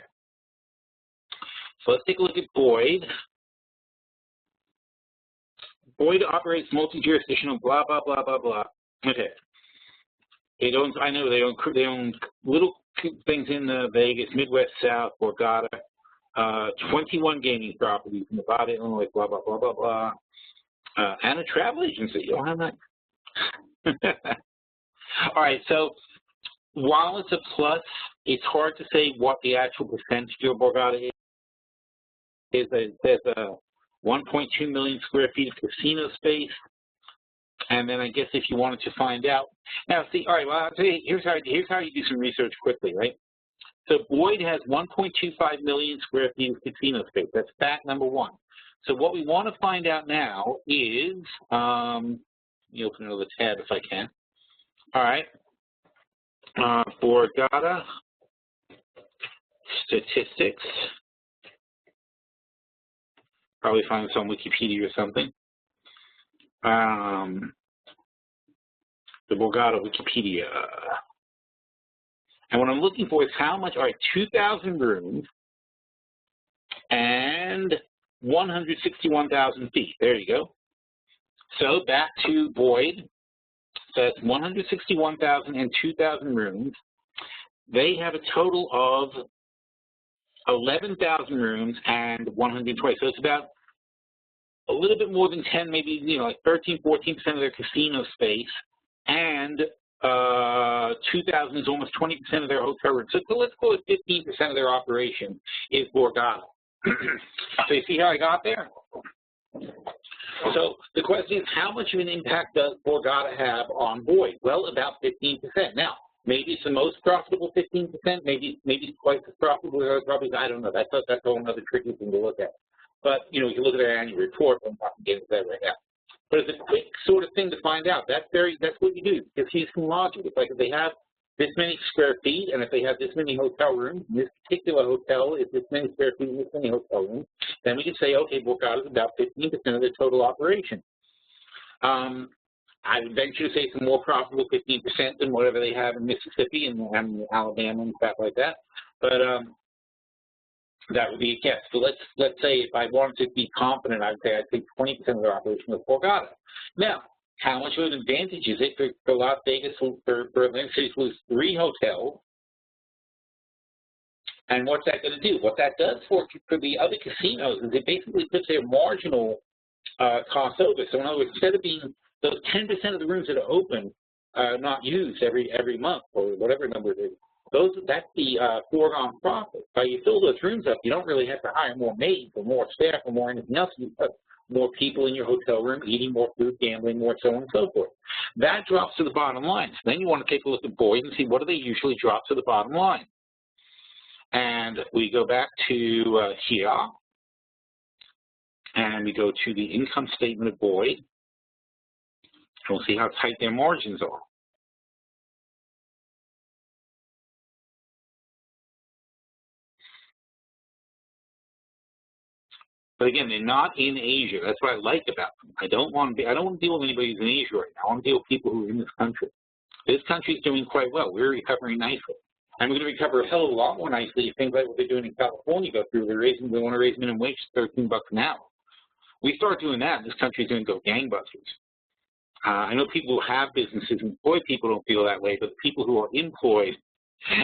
So let's take a look at Boyd. Boyd operates multi-jurisdictional, blah, blah, blah, blah, blah. Okay. It owns, I know they own little things in Vegas, Midwest, South, Borgata, 21 gaming properties, Nevada, Illinois, blah, blah, blah, blah, blah. And a travel agency. You don't have that. All right, so while it's a plus, it's hard to say what the actual percentage of Borgata is. There's a 1.2 million square feet of casino space. And then I guess if you wanted to find out. Now, see, all right, well, I'll tell you, here's how you do some research quickly, right? So Boyd has 1.25 million square feet of casino space. That's fact number one. So what we want to find out now is, let me open another tab if I can. All right. Borgata statistics. Probably find this on Wikipedia or something. The Borgata Wikipedia. And what I'm looking for is how much, all right, 2,000 rooms and 161,000 feet. There you go. So back to Boyd. So that's 161,000 and 2,000 rooms. They have a total of 11,000 rooms and 120. So it's about a little bit more than 10, maybe, you know, like 13, 14% of their casino space, and 2,000 is almost 20% of their hotel rooms. So let's call it 15% of their operation is Borgata. So you see how I got there? So the question is, how much of an impact does Borgata have on Boyd? Well, about 15%. Now, maybe it's the most profitable 15%. Maybe it's twice as profitable as others. I don't know. That's a whole other tricky thing to look at. But, you know, you look at their annual report, I'm not getting into that right now. But it's a quick sort of thing to find out. That's what you do. It's using logic. It's like if they have this many square feet, and if they have this many hotel rooms, this particular hotel is this many square feet, this many hotel rooms, then we can say, okay, Borgata is about 15% of their total operation. I would venture to say it's a more profitable 15% than whatever they have in Mississippi and Alabama and stuff like that. But that would be a guess. So let's say if I wanted to be confident, I'd say 20% of their operation was Borgata. Now, how much of an advantage is it for Las Vegas, for Atlantic City to lose 3 hotels? And what's that going to do? What that does for the other casinos is it basically puts their marginal cost over. So in other words, instead of being those 10% of the rooms that are open, not used every month or whatever number it is, that's the foregone profit. By you fill those rooms up, you don't really have to hire more maids or more staff or more anything else. You have more people in your hotel room eating more food, gambling more, so on and so forth. That drops to the bottom line. So then you want to take a look at Boyd and see what do they usually drop to the bottom line. And we go back to here, and we go to the income statement of Boyd. We'll see how tight their margins are. But again, they're not in Asia. That's what I like about them. I don't want to deal with anybody who's in Asia right now. I want to deal with people who are in this country. This country is doing quite well. We're recovering nicely. And we're going to recover a hell of a lot more nicely if things like what they're doing in California go through. They want to raise minimum wage to $13 an hour. We start doing that, this country is going to go gangbusters. I know people who have businesses, employed people don't feel that way, but the people who are employed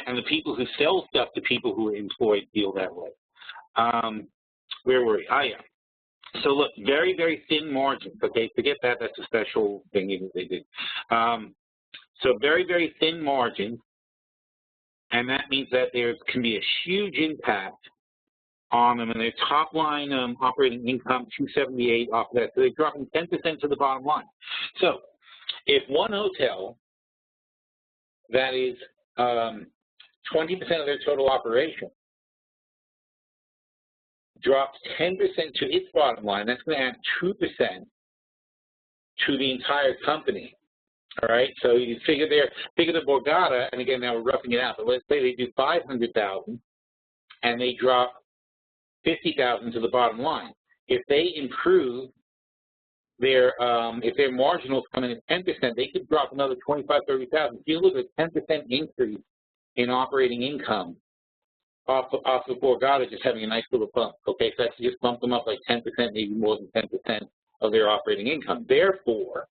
and the people who sell stuff to people who are employed feel that way. Where were we? Yeah. So look, very, very thin margins. Okay, forget that. That's a special thing that they did. So very, very thin margins, and that means that there can be a huge impact on them, and their top line operating income, 278 off of that. So they're dropping 10% to the bottom line. So if one hotel that is 20% of their total operation drops 10% to its bottom line, that's going to add 2% to the entire company. All right, so you figure the Borgata, and again now we're roughing it out, but let's say they do 500,000 and they drop 50,000 to the bottom line. If they improve their, if their marginals come in at 10%, they could drop another 25, 30,000. If you look at a 10% increase in operating income off of Borgata just having a nice little bump. Okay, so that's just bump them up like 10%, maybe more than 10% of their operating income. Therefore,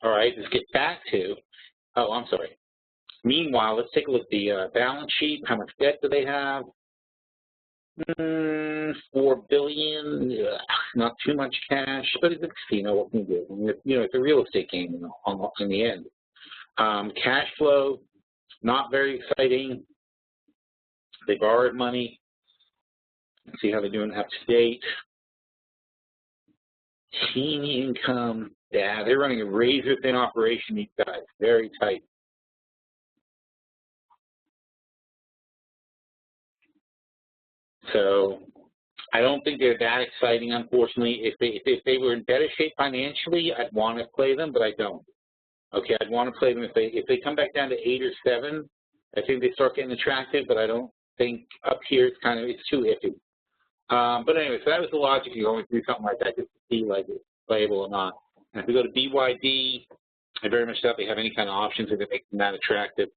all right, let's get back to, oh, I'm sorry. Meanwhile, let's take a look at the balance sheet. How much debt do they have? $4 billion, not too much cash, but it's a casino. What can you do? You know, it's a real estate game in the end. Cash flow, not very exciting. They borrowed money. Let's see how they're doing up to date. Teeny income. Yeah, they're running a razor-thin operation, these guys. Very tight. So I don't think they're that exciting, unfortunately. If they were in better shape financially, I'd want to play them, but I don't. Okay, I'd want to play them if they come back down to 8 or 7. I think they start getting attractive, but I don't think up here it's too iffy. But anyway, so that was the logic of going through something like that just to see like it's playable or not. And if we go to BYD, I very much doubt they have any kind of options that make them that attractive.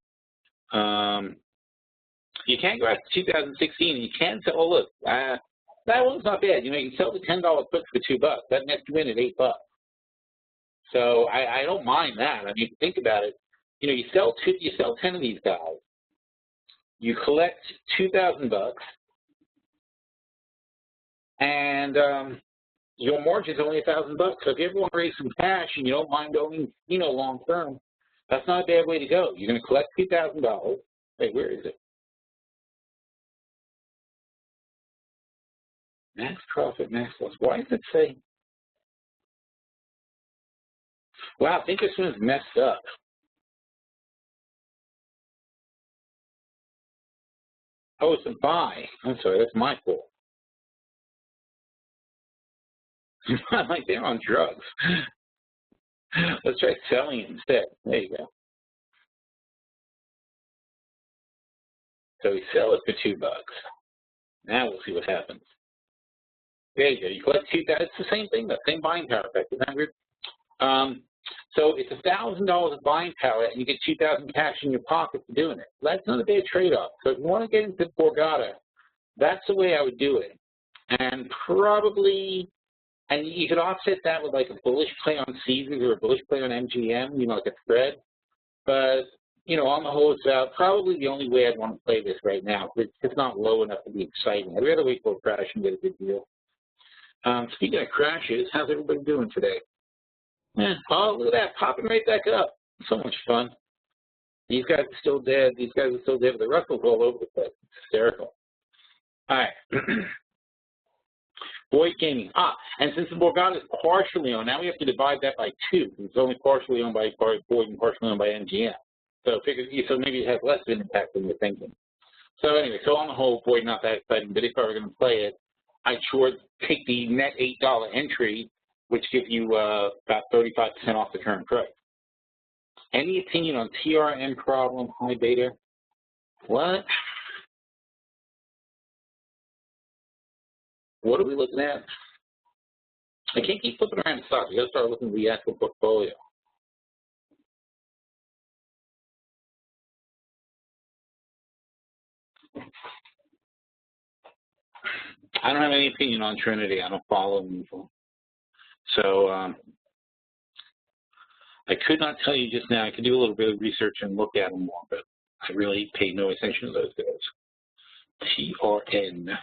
You can go back to 2016 and you can say, oh look, that one's not bad. You know, you can sell the $10 clip for $2. That nets you in at $8. So I don't mind that. I mean, think about it. You know, you sell 10 of these guys. You collect $2,000, and your margin's only $1,000. So if you ever want to raise some cash and you don't mind going, you know, long term, that's not a bad way to go. You're going to collect $2,000. Wait, where is it? Max profit, max loss. Why does it say? Wow, I think this one's messed up. Oh, it's a buy. I'm sorry, that's my fault. I'm like, they're on drugs. Let's try selling instead. There you go. So we sell it for $2. Now we'll see what happens. There you go. You collect 2,000. It's the same thing, the same buying power effect. Remember? So it's $1,000 of buying power, and you get 2,000 cash in your pocket for doing it. That's not a bad trade-off. So if you want to get into Borgata, that's the way I would do it. And probably, and you could offset that with like a bullish play on Caesars or a bullish play on MGM, you know, like a spread. But, you know, on the whole, it's probably the only way I'd want to play this right now. It's just not low enough to be exciting. I'd rather wait for a crash and get a good deal. Speaking of crashes, how's everybody doing today? Yeah, oh, look at that, popping right back up. So much fun. These guys are still dead. These guys are still dead, but the Russell's all over the place. It's hysterical. All right. Boyd Gaming. And since the Borgata is partially owned, now we have to divide that by 2. It's only partially owned by Boyd and partially owned by MGM. So maybe it has less of an impact than you're thinking. So anyway, so on the whole, Boyd not that exciting, but if I were going to play it, I'd sure take the net $8 entry, which gives you about 35% off the current price. Any opinion on TRM problem, high beta? What? What are we looking at? I can't keep flipping around the stocks. I got to start looking at the actual portfolio. I don't have any opinion on Trinity. I don't follow them. So I could not tell you just now. I could do a little bit of research and look at them more, but I really paid no attention to those guys. TRN.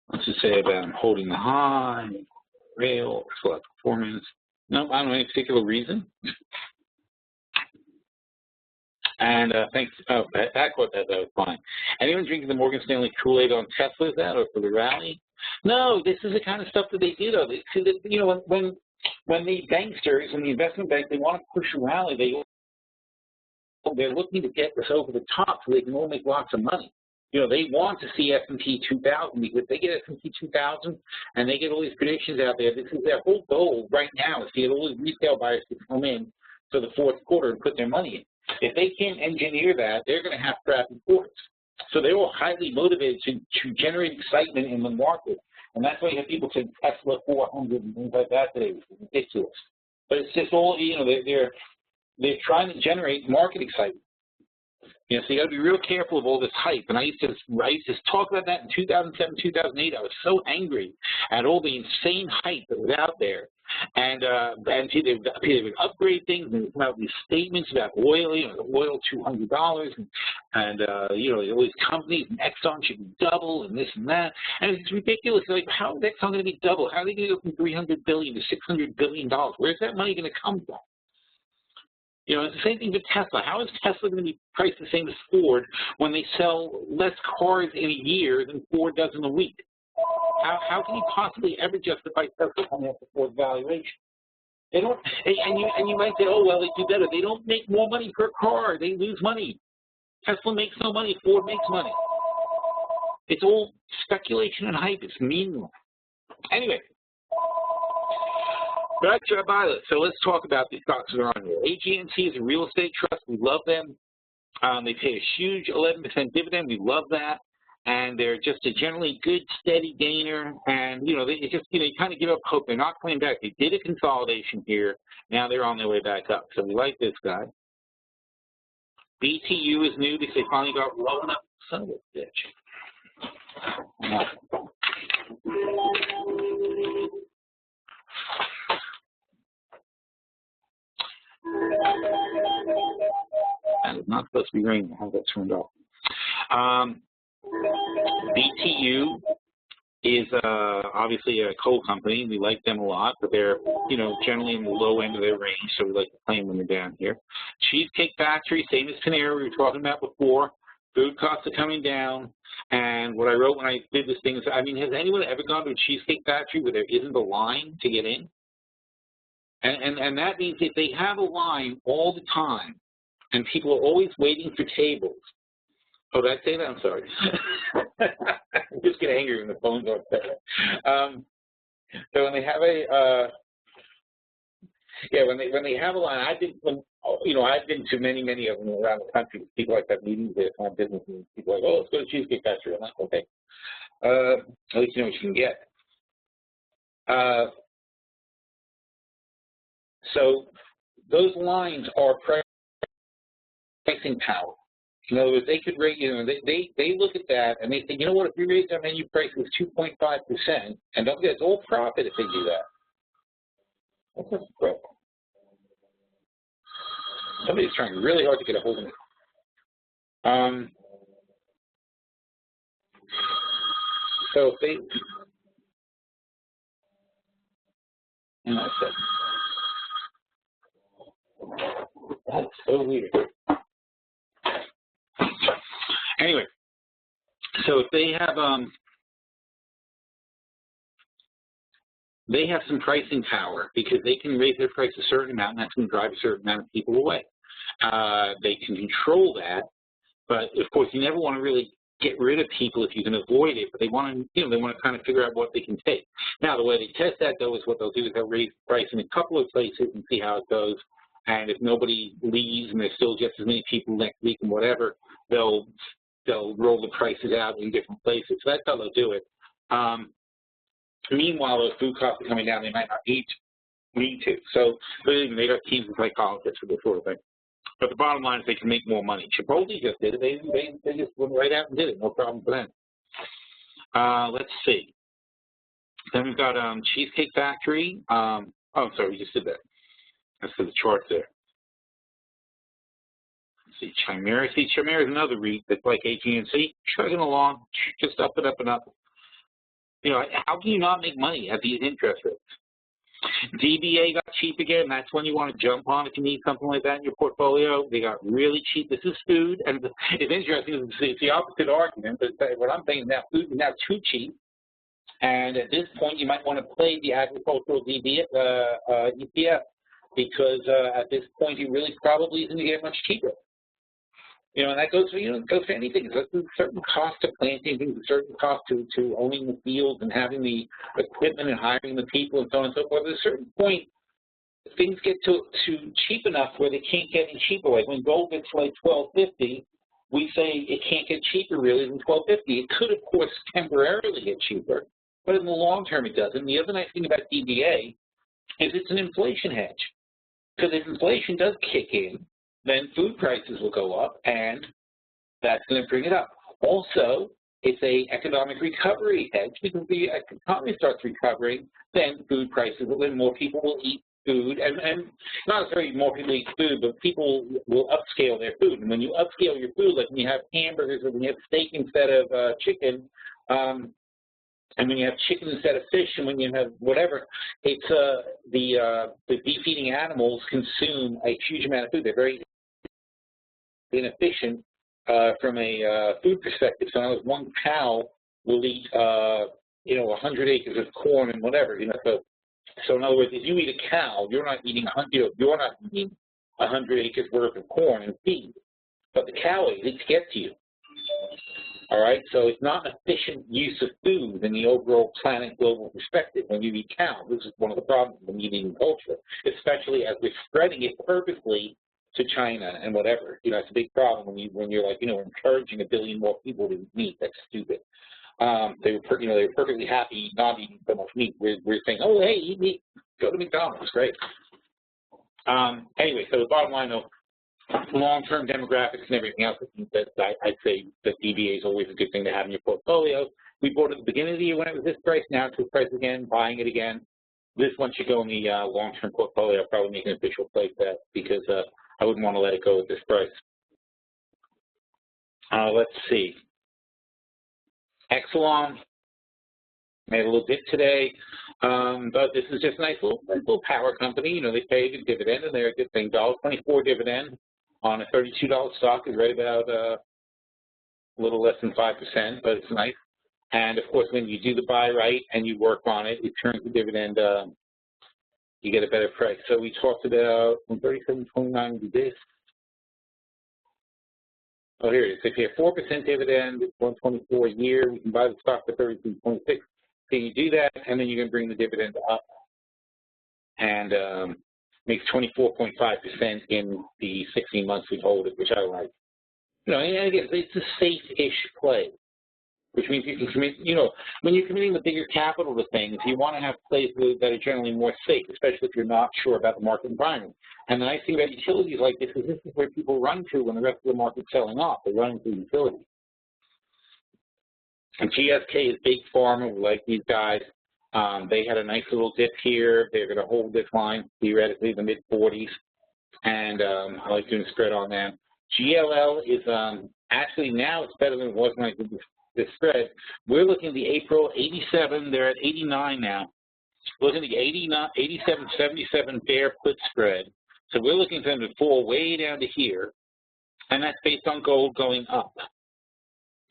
What's it say about them holding the high, rail, select performance? No, I don't know any particular reason. And thanks. Oh, that was fine. Anyone drinking the Morgan Stanley Kool-Aid on Tesla, is that, or for the rally? No, this is the kind of stuff that they do, though. You know, when the banksters and the investment bank, they want to push a rally, they're looking to get this over the top so they can all make lots of money. You know, they want to see S&P 2000 because they get S&P 2000 and they get all these predictions out there. This is their whole goal right now is to get all these retail buyers to come in for the fourth quarter and put their money in. If they can't engineer that, they're going to have crappy quarters. So they're all highly motivated to generate excitement in the market. And that's why you have people saying Tesla 400 and things like that today, which is ridiculous. But it's just all, you know, they're trying to generate market excitement. You know, so you got to be real careful of all this hype. And I used to talk about that in 2007, 2008. I was so angry at all the insane hype that was out there. And they would upgrade things and come out with these statements about oil, you know, oil $200, and you know, all these companies, and Exxon should be double, and this and that. And it's ridiculous. Like, how is Exxon going to be double? How are they going to go from $300 billion to $600 billion? Where's that money going to come from? You know, it's the same thing with Tesla. How is Tesla going to be priced the same as Ford when they sell less cars in a year than Ford does in a week? How can you possibly ever justify Tesla coming up with Ford's valuation? They don't, and you might say, oh, well, they do better. They don't make more money per car. They lose money. Tesla makes no money. Ford makes money. It's all speculation and hype. It's meaningless. Anyway. Back to our pilot. So let's talk about the stocks that are on here. AG&T is a real estate trust. We love them. They pay a huge 11% dividend. We love that. And they're just a generally good, steady gainer. And, you know, they just, you know, you kind of give up hope. They're not coming back. They did a consolidation here. Now they're on their way back up. So we like this guy. BTU is new because they finally got rolling up. Son of a bitch. That is not supposed to be raining. I have that turned off. BTU is obviously a coal company. We like them a lot, but they're, you know, generally in the low end of their range, so we like to play them when they're down here. Cheesecake Factory, same as Panera we were talking about before. Food costs are coming down, and what I wrote when I did this thing is, I mean, has anyone ever gone to a Cheesecake Factory where there isn't a line to get in? And that means if they have a line all the time, and people are always waiting for tables. Oh, did I say that? I'm sorry. I just get angry when the phone's off there. So when they have Yeah, when they have a line, I've been to many of them around the country. People like that meetings, they have business meetings. People are like, oh, let's go to Cheesecake Factory. I'm like, okay. At least you know what you can get. So those lines are pricing power. In other words, they could rate, they look at that and they say, you know what, if we raise our menu prices 2.5%, and don't forget, it's all profit if they do that. What's this profit? Somebody's trying really hard to get a hold of me. So if they, that's so weird. Anyway, so if they have some pricing power because they can raise their price a certain amount, and that's going to drive a certain amount of people away. They can control that, but of course, you never want to really get rid of people if you can avoid it. But they want to, they want to kind of figure out what they can take. Now, the way they test that, though, is what they'll do is they'll raise the price in a couple of places and see how it goes. And if nobody leaves and there's still just as many people next week and whatever, they'll roll the prices out in different places. So that's how they'll do it. Meanwhile, those food costs are coming down. They might not need to. So they got teams of psychologists for this sort of thing. But the bottom line is they can make more money. Chipotle just did it. They just went right out and did it. No problem for them. Let's see. Then we've got Cheesecake Factory. Oh, I'm sorry, we just did that. That's for the chart there. Let's see, Chimera. See, Chimera is another REIT that's like AT&C, chugging along, just up and up and up. How can you not make money at these interest rates? DBA got cheap again. That's when you want to jump on if you need something like that in your portfolio. They got really cheap. This is food, and it's interesting. It's the opposite argument. But what I'm saying is now food is now too cheap, and at this point you might want to play the agricultural ETF because at this point it really probably isn't going to get much cheaper. And that goes for goes for anything. There's a certain cost to planting things, a certain cost to owning the fields and having the equipment and hiring the people and so on and so forth. At a certain point, things get to cheap enough where they can't get any cheaper. Like when gold gets like $12.50, we say it can't get cheaper really than $12.50. It could, of course, temporarily get cheaper, but in the long term it doesn't. The other nice thing about DBA is it's an inflation hedge. Because if inflation does kick in, then food prices will go up, and that's going to bring it up. Also, it's an economic recovery hedge because the economy starts recovering, then food prices will, then more people will eat food, and not necessarily more people eat food, but people will upscale their food. And when you upscale your food, like when you have hamburgers or when you have steak instead of chicken, and when you have chicken instead of fish, and when you have whatever, it's the beef-eating animals consume a huge amount of food. They're very inefficient from a food perspective. So now one cow will eat 100 acres of corn and whatever. So in other words, if you eat a cow, you're not eating 100 acres worth of corn and feed, but the cow ate it to get to you. All right, so it's not an efficient use of food in the overall planet global perspective when you eat cow. This is one of the problems in meat eating culture, especially as we're spreading it purposely to China and whatever. It's a big problem when you're like, encouraging 1 billion more people to eat meat. That's stupid. They were perfectly happy not eating so much meat. We're saying, oh, hey, eat meat. Go to McDonald's. Great. Anyway, so the bottom line, though, long-term demographics and everything else, I'd say that DBA is always a good thing to have in your portfolio. We bought it at the beginning of the year when it was this price. Now it's this price again, buying it again. This one should go in the long-term portfolio. I'll probably make an official place bet because I wouldn't want to let it go at this price. Let's see. Exelon made a little dip today, but this is just a nice little power company. They pay a good dividend, and they're a good thing. $1.24 dividend on a $32 stock is right about a little less than 5%, but it's nice. And of course, when you do the buy right and you work on it, it turns the dividend. You get a better price. So we talked about from 37.29 to this. Oh, here it is. If you have 4% dividend, it's $124 a year. We can buy the stock for 33.6. So you do that, and then you can bring the dividend up. And makes 24.5% in the 16 months we hold it, which I like. You know, and again, it's a safe-ish play, which means you can commit, you know, when you're committing the bigger capital to things, you want to have plays that are generally more safe, especially if you're not sure about the market environment. And the nice thing about utilities like this is where people run to when the rest of the market's selling off. They're running to utilities. And GSK is big pharma. We like these guys. They had a nice little dip here. They're going to hold this line, theoretically, the mid-40s. And I like doing spread on them. GLL is actually now it's better than it was when I did this spread. We're looking at the April 87. They're at 89 now. Looking at the 89, 87, 77 bear put spread. So we're looking for them to fall way down to here. And that's based on gold going up.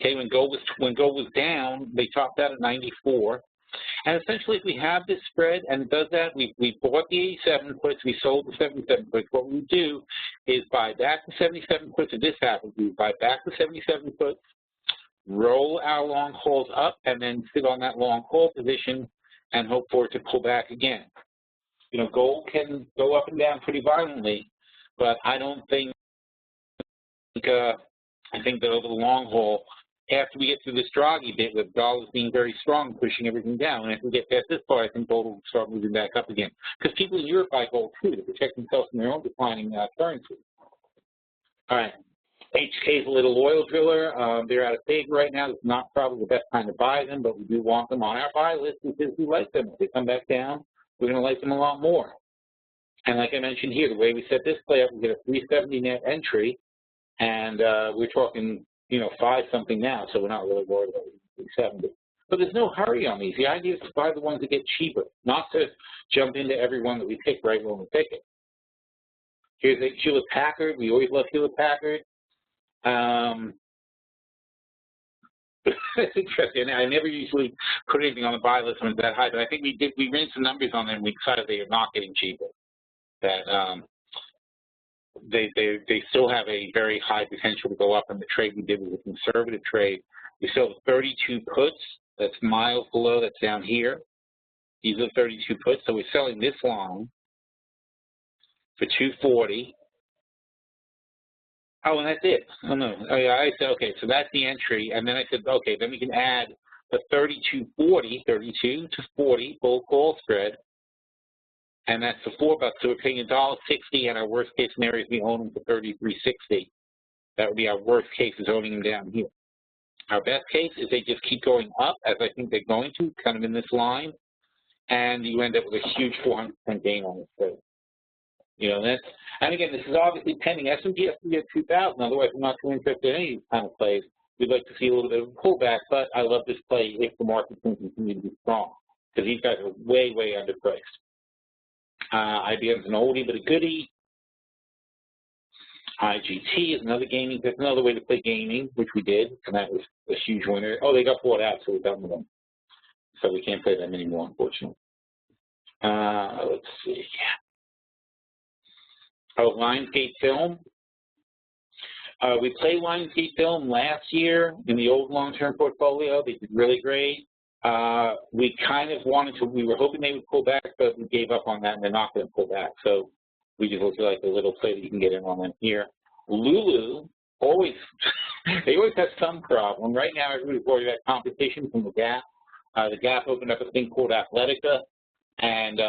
Okay, when gold was down, they topped out at 94. And essentially, if we have this spread and it does that, we bought the 87 puts, we sold the 77 puts. What we do is buy back the 77 puts. If this happens, we buy back the 77 puts, roll our long holds up, and then sit on that long hold position and hope for it to pull back again. You know, gold can go up and down pretty violently, but I don't think, I think that over the long haul, after we get through this droggy bit with dollars being very strong, pushing everything down, and if we get past this part, I think gold will start moving back up again. Because people in Europe buy gold too to protect themselves from their own declining currency. All right, HK is a little oil driller. They're out of favor right now. It's not probably the best time to buy them, but we do want them on our buy list because we like them. If they come back down, we're going to like them a lot more. And like I mentioned here, the way we set this play up, we get a 370 net entry, and we're talking, you know, 5-something now, so we're not really worried about 370. But there's no hurry on these. The idea is to buy the ones that get cheaper, not to jump into every one that we pick right when we pick it. Here's a Hewlett-Packard. We always love Hewlett-Packard. That's interesting. I never usually put anything on the buy list when it's that high, but I think we ran some numbers on them and we decided they are not getting cheaper. That they still have a very high potential to go up, and the trade we did was a conservative trade. We sold 32 puts. That's miles below. That's down here. These are 32 puts. So we're selling this long for 240. Oh, and that's it. Oh, no. Oh, yeah, I said, okay, so that's the entry. And then I said, okay, then we can add the 32.40, 32 to 40 bull call spread. And that's the 4 bucks. So we're paying $1.60, and our worst case scenario is we own them for $33.60. That would be our worst case, is owning them down here. Our best case is they just keep going up, as I think they're going to, kind of in this line, and you end up with a huge 400% gain on this trade. You know, that's, and again, this is obviously pending S&P has to be at 2,000. Otherwise, I'm not too interested in any of these kind of plays. We'd like to see a little bit of a pullback, but I love this play if the market can continue to be strong, because these guys are way, way underpriced. IBM's an oldie but a goodie. IGT is another gaming. That's another way to play gaming, which we did, and that was a huge winner. Oh, they got bought out, so we're done with them. So we can't play them anymore, unfortunately. Let's see. Oh, Lionsgate Film. We played Lionsgate Film last year in the old long-term portfolio. They did really great. We kind of wanted to, we were hoping they would pull back, but we gave up on that, and they're not going to pull back. So we just look like a little play that you can get in on them here. Lulu, always, they always have some problem. Right now, everybody's worried about competition from the Gap. The Gap opened up a thing called Athletica, and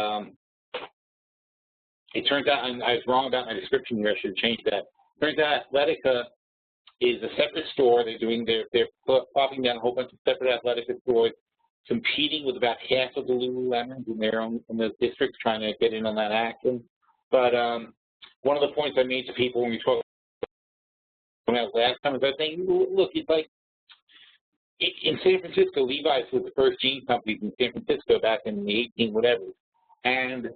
it turns out, and I was wrong about my description here, I should have changed that. Turns out Athletica is a separate store. They're popping down a whole bunch of separate Athletica stores, competing with about half of the Lululemons in those districts, trying to get in on that action. But one of the points I made to people when we talked about last time is I think, look, it's like in San Francisco, Levi's was the first jeans company in San Francisco back in the 18 whatever. And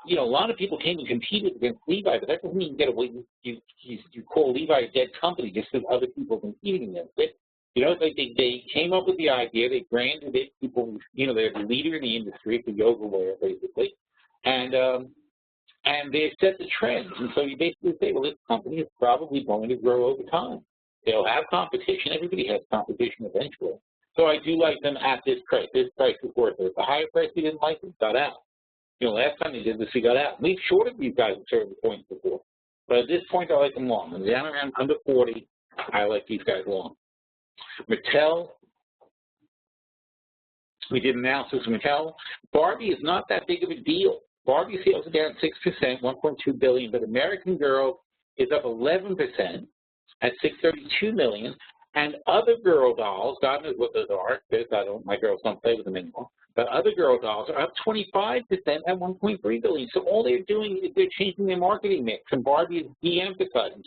you know, a lot of people came and competed against Levi, but that doesn't mean you get away. You call Levi a dead company just because other people are competing against it. You know, they came up with the idea, they branded it. People, you know, they're the leader in the industry for yoga wear, basically, and they set the trends. And so you basically say, well, this company is probably going to grow over time. They'll have competition. Everybody has competition eventually. So I do like them at this price. This price is worth it. At the higher price, we didn't like it, got out. last time they did this, we got out. We've shorted these guys at certain points before. But at this point, I like them long. And down around under 40, I like these guys long. Mattel, we did analysis of Mattel. Barbie is not that big of a deal. Barbie sales are down 6%, $1.2 billion, but American Girl is up 11% at $632 million. And other girl dolls, God knows what those are, because my girls don't play with them anymore. But other girl dolls are up 25% at $1.3 billion. So all they're doing is they're changing their marketing mix, and Barbie is de-emphasized.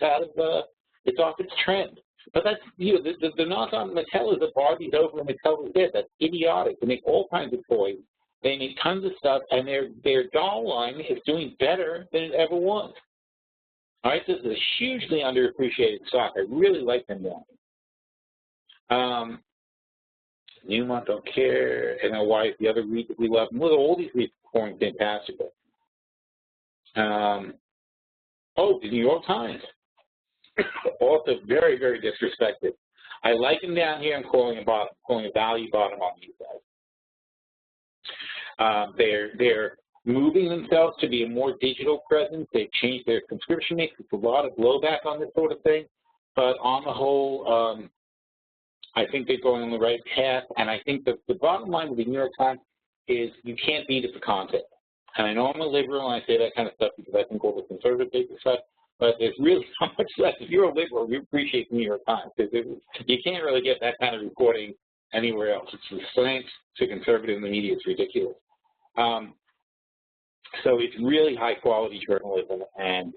It's off its trend. But that's, the knock on Mattel is that Barbie's over and Mattel is dead. That's idiotic. They make all kinds of toys. They make tons of stuff, and their doll line is doing better than it ever was. All right, this is a hugely underappreciated stock. I really like them now. Newmont, don't care. And why is the other REIT that we love? Look at all these REITs performing fantastically. The New York Times. Also very, very disrespected. I like them down here. I'm calling a value bottom on these guys. They're moving themselves to be a more digital presence. They've changed their subscription mix. It's a lot of blowback on this sort of thing. But on the whole, I think they're going on the right path. And I think that the bottom line with the New York Times is you can't beat it for content. And I know I'm a liberal and I say that kind of stuff because I think all the conservative paper stuff, but there's really not much less. If you're a liberal, you appreciate the New York Times. You can't really get that kind of reporting anywhere else. It's the science to conservative in the media. It's ridiculous. So it's really high-quality journalism, and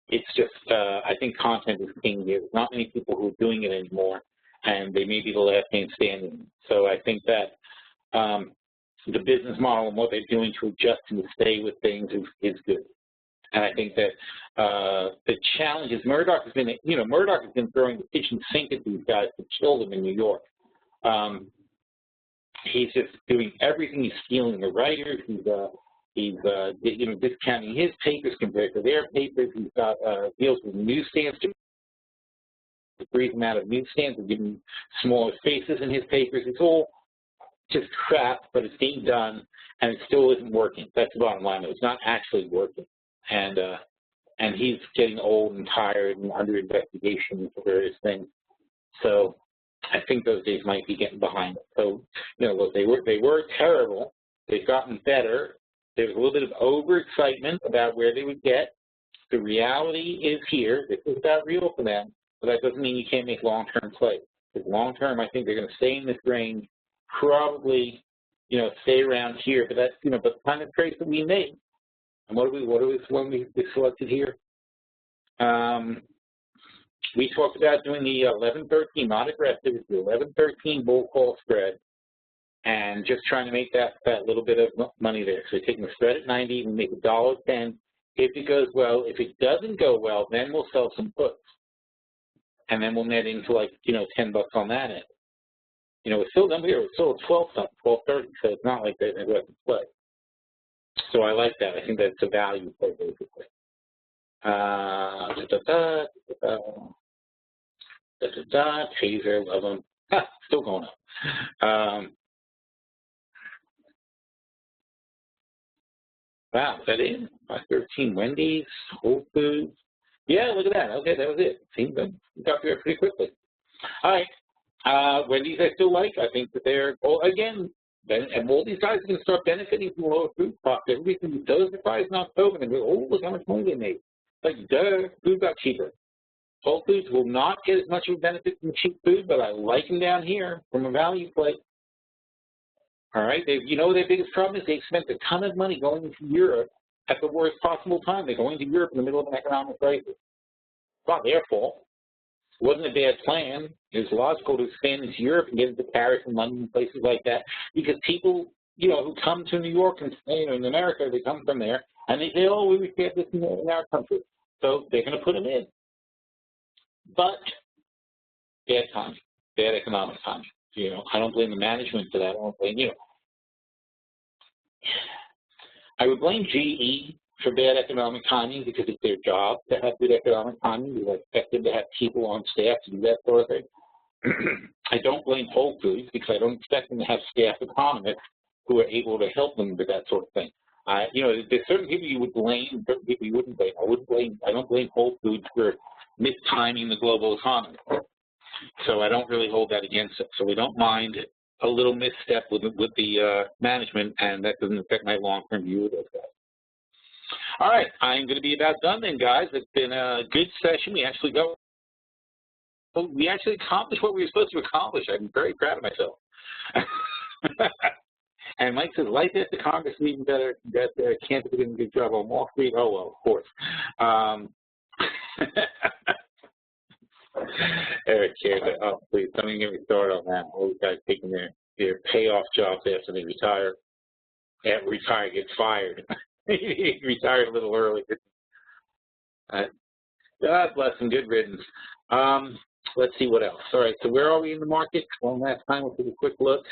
it's just, I think content is king here. There's not many people who are doing it anymore, and they may be the last man standing. So I think that the business model and what they're doing to adjust and stay with things is good. And I think that the challenge is Murdoch has been throwing the kitchen sink at these guys to kill them in New York. He's just doing everything. He's stealing the writers. He's discounting his papers compared to their papers. He's got deals with newsstands to freeze them out of newsstands and give them smaller spaces in his papers. It's all just crap, but it's being done, and it still isn't working. That's the bottom line. It's not actually working. And he's getting old and tired and under investigation for various things. So I think those days might be getting behind us. So, look, they were terrible. They've gotten better. There was a little bit of overexcitement about where they would get. The reality is here. This is about real for them, but that doesn't mean you can't make long-term plays. Because long-term, I think they're going to stay in this range, probably, stay around here. But that's, but the kind of trades that we make. And what are we selected here? We talked about doing the 11-13, not aggressive. It's the 11-13 bull call spread, and just trying to make that little bit of money there. So taking the spread at 90, we make $1.10 if it goes well. If it doesn't go well, then we'll sell some puts, and then we'll net into like $10 on that end. We're still down here. We're still at 12-something, 12.30. So it's not like that aggressive play. So I like that. I think that's a value play basically. Taser, love them. Still going up. Wow, is that it? 513 Wendy's, Whole Foods. Yeah, look at that. Okay, that was it. Seems we got there pretty quickly. All right. Wendy's I still like. I think that they're, again, and all these guys are going to start benefiting from lower food costs. Everything does the price in October, and they go, oh, look how much money they made. Like, duh, food got cheaper. Whole Foods will not get as much of a benefit from cheap food, but I like them down here from a value play. All right, their biggest problem is they've spent a ton of money going into Europe at the worst possible time. They're going to Europe in the middle of an economic crisis. It's not their fault. It wasn't a bad plan. It was logical to expand into Europe and get into Paris and London and places like that, because people, who come to New York and in America, they come from there, and they say, oh, we get this in our country. So they're going to put them in. But bad timing, bad economic timing. I don't blame the management for that. I don't blame I would blame GE for bad economic timing because it's their job to have good economic timing. We expect them to have people on staff to do that sort of thing. I don't blame Whole Foods because I don't expect them to have staff economists who are able to help them with that sort of thing. You know, there's certain people you would blame, certain people you wouldn't blame. I don't blame Whole Foods for mistiming the global economy. So I don't really hold that against it. So we don't mind a little misstep with the management, and that doesn't affect my long-term view of those guys. All right, I'm going to be about done then, guys. It's been a good session. We actually accomplished what we were supposed to accomplish. I'm very proud of myself. And Mike says, life after Congress is even better. That can't be doing a good job on Wall Street. Oh, well, of course. Eric cares. Oh, please, don't even get me started on that. All these guys taking their payoff jobs after they retire. After retire, gets fired. He retired a little early. God bless him. Good riddance. Let's see what else. All right, so where are we in the market? One last time, we'll take a quick look.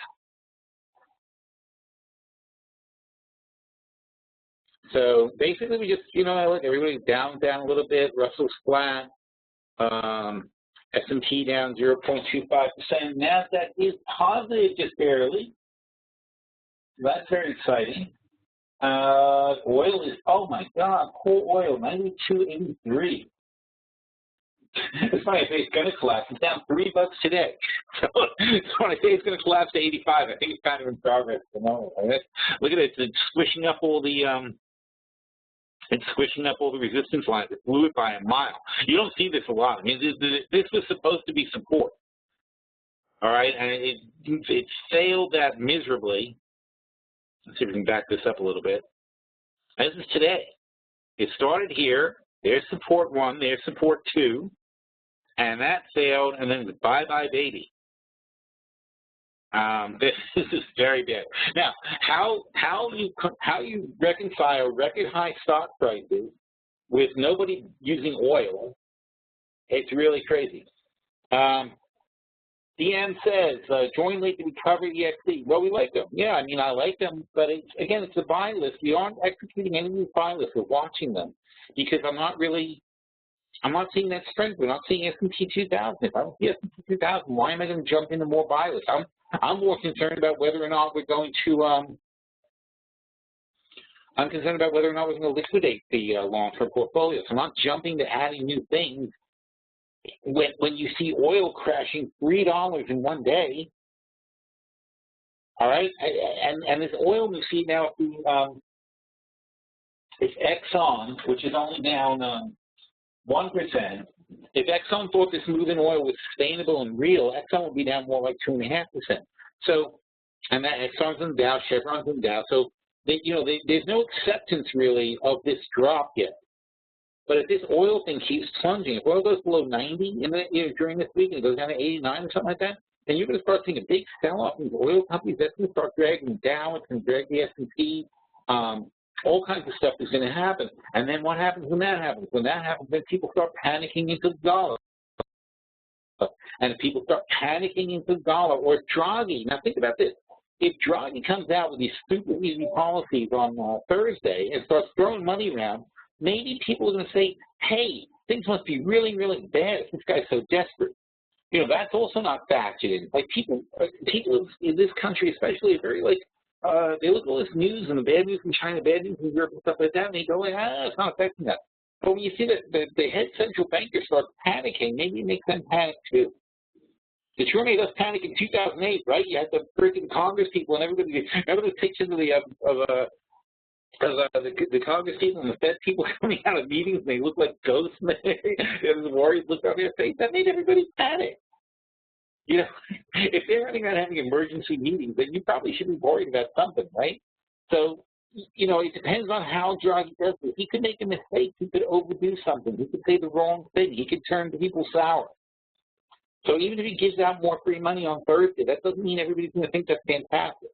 So basically, we just, you know, look, everybody's down a little bit. Russell's flat. S&P down 0.25%. NASDAQ is positive just barely. That's very exciting. Oil is, oh my God, core oil, 92.83. It's funny, I say it's going to collapse. It's down $3 today. So when I say it's going to collapse to 85, I think it's kind of in progress at the moment. Right? Look at it, it's squishing up all the resistance lines. It blew it by a mile. You don't see this a lot. I mean, this was supposed to be support. All right, and it failed that miserably. Let's see if we can back this up a little bit. This is today. It started here. There's support 1. There's support 2. And that failed, and then it's bye-bye, baby. This is very bad. Now, how you reconcile record high stock prices with nobody using oil? It's really crazy. DM says, join late to recover EXC. Well, we like them. Yeah, I mean, I like them, but again, it's a buy list. We aren't executing any new buy lists. We're watching them because I'm not seeing that strength. We're not seeing S&P 2000. If I don't see S&P 2000, why am I going to jump into more buy lists? I'm more concerned about whether or not we're going to, I'm concerned about whether or not we're going to liquidate the long-term portfolio. So I'm not jumping to adding new things. When you see oil crashing $3 in one day, all right, and this oil we see now, it's Exxon, which is only down 1%. If Exxon thought this move in oil was sustainable and real, Exxon would be down more like 2.5%. So, and that Exxon's in the Dow, Chevron's in the Dow. So, there's no acceptance really of this drop yet. But if this oil thing keeps plunging, if oil goes below 90 during this week and it goes down to 89 or something like that, then you're going to start seeing a big sell-off in these oil companies. That's going to start dragging the Dow, it's going to drag the S&P. All kinds of stuff is going to happen. And then what happens when that happens? When that happens, then people start panicking into the dollar. And if people start panicking into the dollar, or Draghi, now think about this. If Draghi comes out with these stupid easy policies on Thursday and starts throwing money around, maybe people are going to say, hey, things must be really, really bad if this guy's so desperate. That's also not factored in. Like people in this country especially are very they look at all this news and the bad news from China, bad news from Europe and stuff like that, and they go, it's not affecting that. But when you see that the head central banker starts panicking, maybe it makes them panic too. It sure made us panic in 2008, right? You had the freaking Congress people and everybody. Remember the pictures of the Congress people and the Fed people coming out of meetings and they look like ghosts and the worries look on their face? That made everybody panic. If they're running around having emergency meetings, then you probably should be worried about something, right? So, it depends on how Draghi does this. He could make a mistake. He could overdo something. He could say the wrong thing. He could turn people sour. So even if he gives out more free money on Thursday, that doesn't mean everybody's going to think that's fantastic.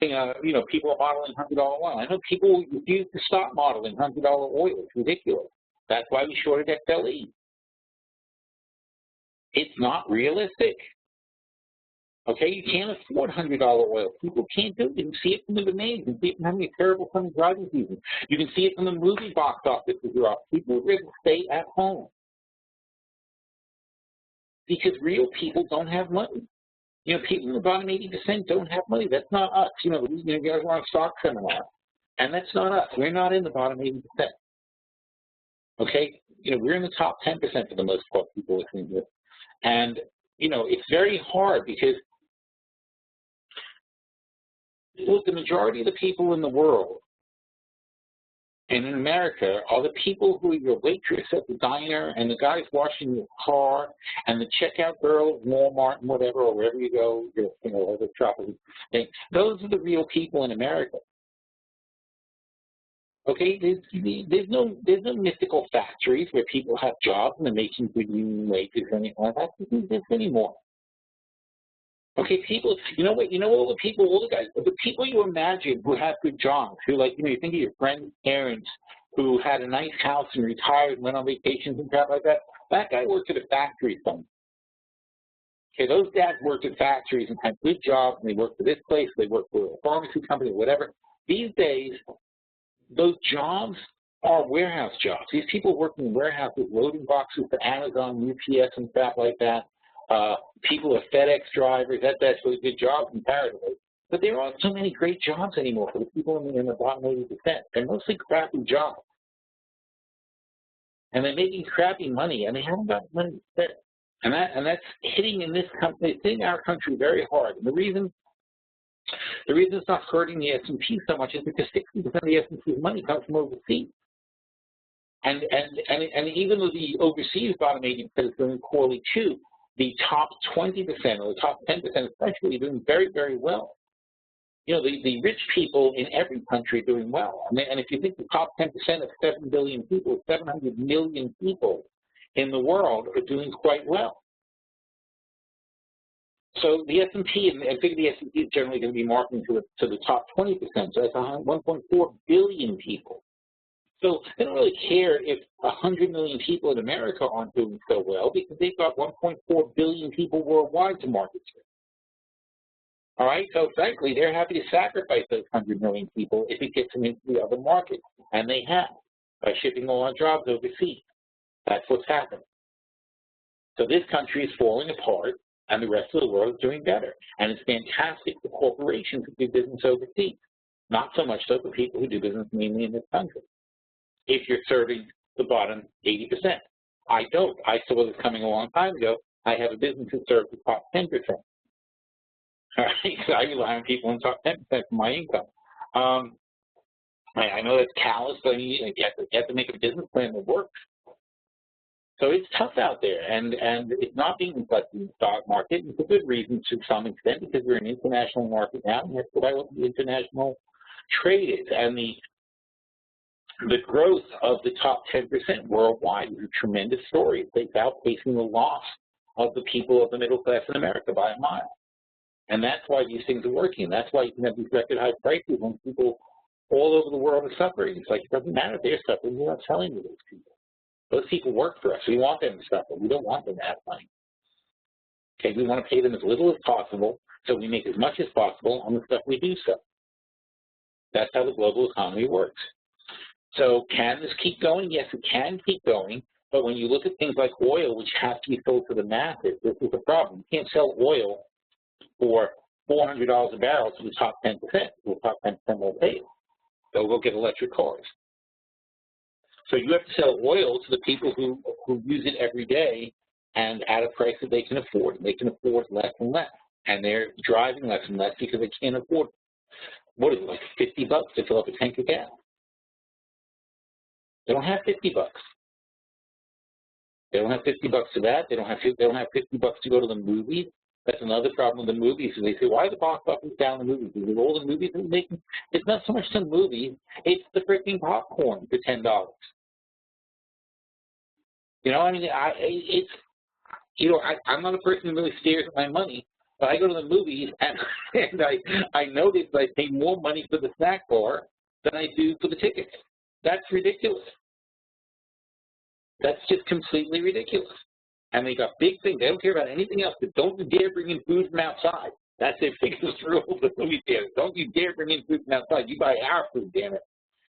People are modeling $100 oil. I know people refuse to stop modeling $100 oil. It's ridiculous. That's why we shorted XLE. It's not realistic. Okay, you can't afford $100 oil. People can't do it. You can see it from the demand. You can see it from having a terrible summer driving season. You can see it from the movie box office as well. People would rather stay at home because real people don't have money. You know, people in the bottom 80% don't have money. That's not us. You guys want a stock seminar, and that's not us. We're not in the bottom 80%. Okay? You know, we're in the top 10% for the most part, people listening to this. And, you know, it's very hard because, look, the majority of the people in the world and in America are the people who are your waitress at the diner and the guys washing your car and the checkout girl at Walmart and whatever, or wherever you go, the shopping thing. Those are the real people in America. Okay, there's no mythical factories where people have jobs and they're making good union wages or anything like that. It doesn't exist anymore. Okay, people, all the people you imagine who have good jobs, who, like, you think of your friend's parents who had a nice house and retired and went on vacations and crap like that. That guy worked at a factory somewhere. Okay, those dads worked at factories and had good jobs, and they worked for this place, they worked for a pharmacy company, whatever. These days, those jobs are warehouse jobs. These people working in warehouses, loading boxes for Amazon, UPS, and crap like that. People are FedEx drivers. That's really good jobs comparatively. But there aren't so many great jobs anymore for the people in the bottom 80%. They're mostly crappy jobs. And they're making crappy money, and they haven't got money to spend. And that's hitting in this country, it's hitting our country very hard. And the reason it's not hurting the S&P so much is because 60% of the S&P's money comes from overseas. And even though the overseas bottom 80% is doing poorly too, the top 20% or the top 10% especially are doing very, very well. You know, the rich people in every country are doing well. And if you think the top 10% of 7 billion people, 700 million people in the world are doing quite well. So the S&P, and I think the S&P is generally going to be marking to the top 20%, so that's 1.4 billion people. So they don't really care if 100 million people in America aren't doing so well because they've got 1.4 billion people worldwide to market to. All right, so frankly, they're happy to sacrifice those 100 million people if it gets them into the other markets, and they have, by shipping all our jobs overseas. That's what's happening. So this country is falling apart, and the rest of the world is doing better. And it's fantastic for corporations who do business overseas, not so much so for people who do business mainly in this country. If you're serving the bottom 80%. I don't. I saw this coming a long time ago. I have a business that serves the top 10%. All right, so I rely on people in the top 10% for my income. I know that's callous, but you have to make a business plan that works. So it's tough out there, and it's not being reflected in the stock market, and for good reason to some extent, because we're an international market now, and that's why the international trade is. And the growth of the top 10% worldwide is a tremendous story. It's outpacing the loss of the people of the middle class in America by a mile. And that's why these things are working. That's why you can have these record high prices when people all over the world are suffering. It's like, it doesn't matter if they're suffering, we're not selling to those people. Those people work for us. We want them to suffer. We don't want them to have money. Okay, we want to pay them as little as possible so we make as much as possible on the stuff we do sell. That's how the global economy works. So can this keep going? Yes, it can keep going. But when you look at things like oil, which has to be sold to the masses, this is the problem. You can't sell oil for $400 a barrel to the top 10%. The top 10% won't pay it. They'll go get electric cars. So you have to sell oil to the people who use it every day and at a price that they can afford. They can afford less and less. And they're driving less and less because they can't afford it. What is it, like $50 to fill up a tank of gas? They don't have $50. They don't have $50 for that. They don't have $50 to go to the movies. That's another problem with the movies. And they say, why are the box office down in the movies? Because all the movies are making, it's not so much the movies, it's the freaking popcorn for $10. You know, I mean, I'm not a person who really stares at my money, but I go to the movies and I notice I pay more money for the snack bar than I do for the tickets. That's ridiculous. That's just completely ridiculous. And they got big things. They don't care about anything else, but don't you dare bring in food from outside. That's their biggest rule of the movie theater. Don't you dare bring in food from outside. You buy our food, damn it.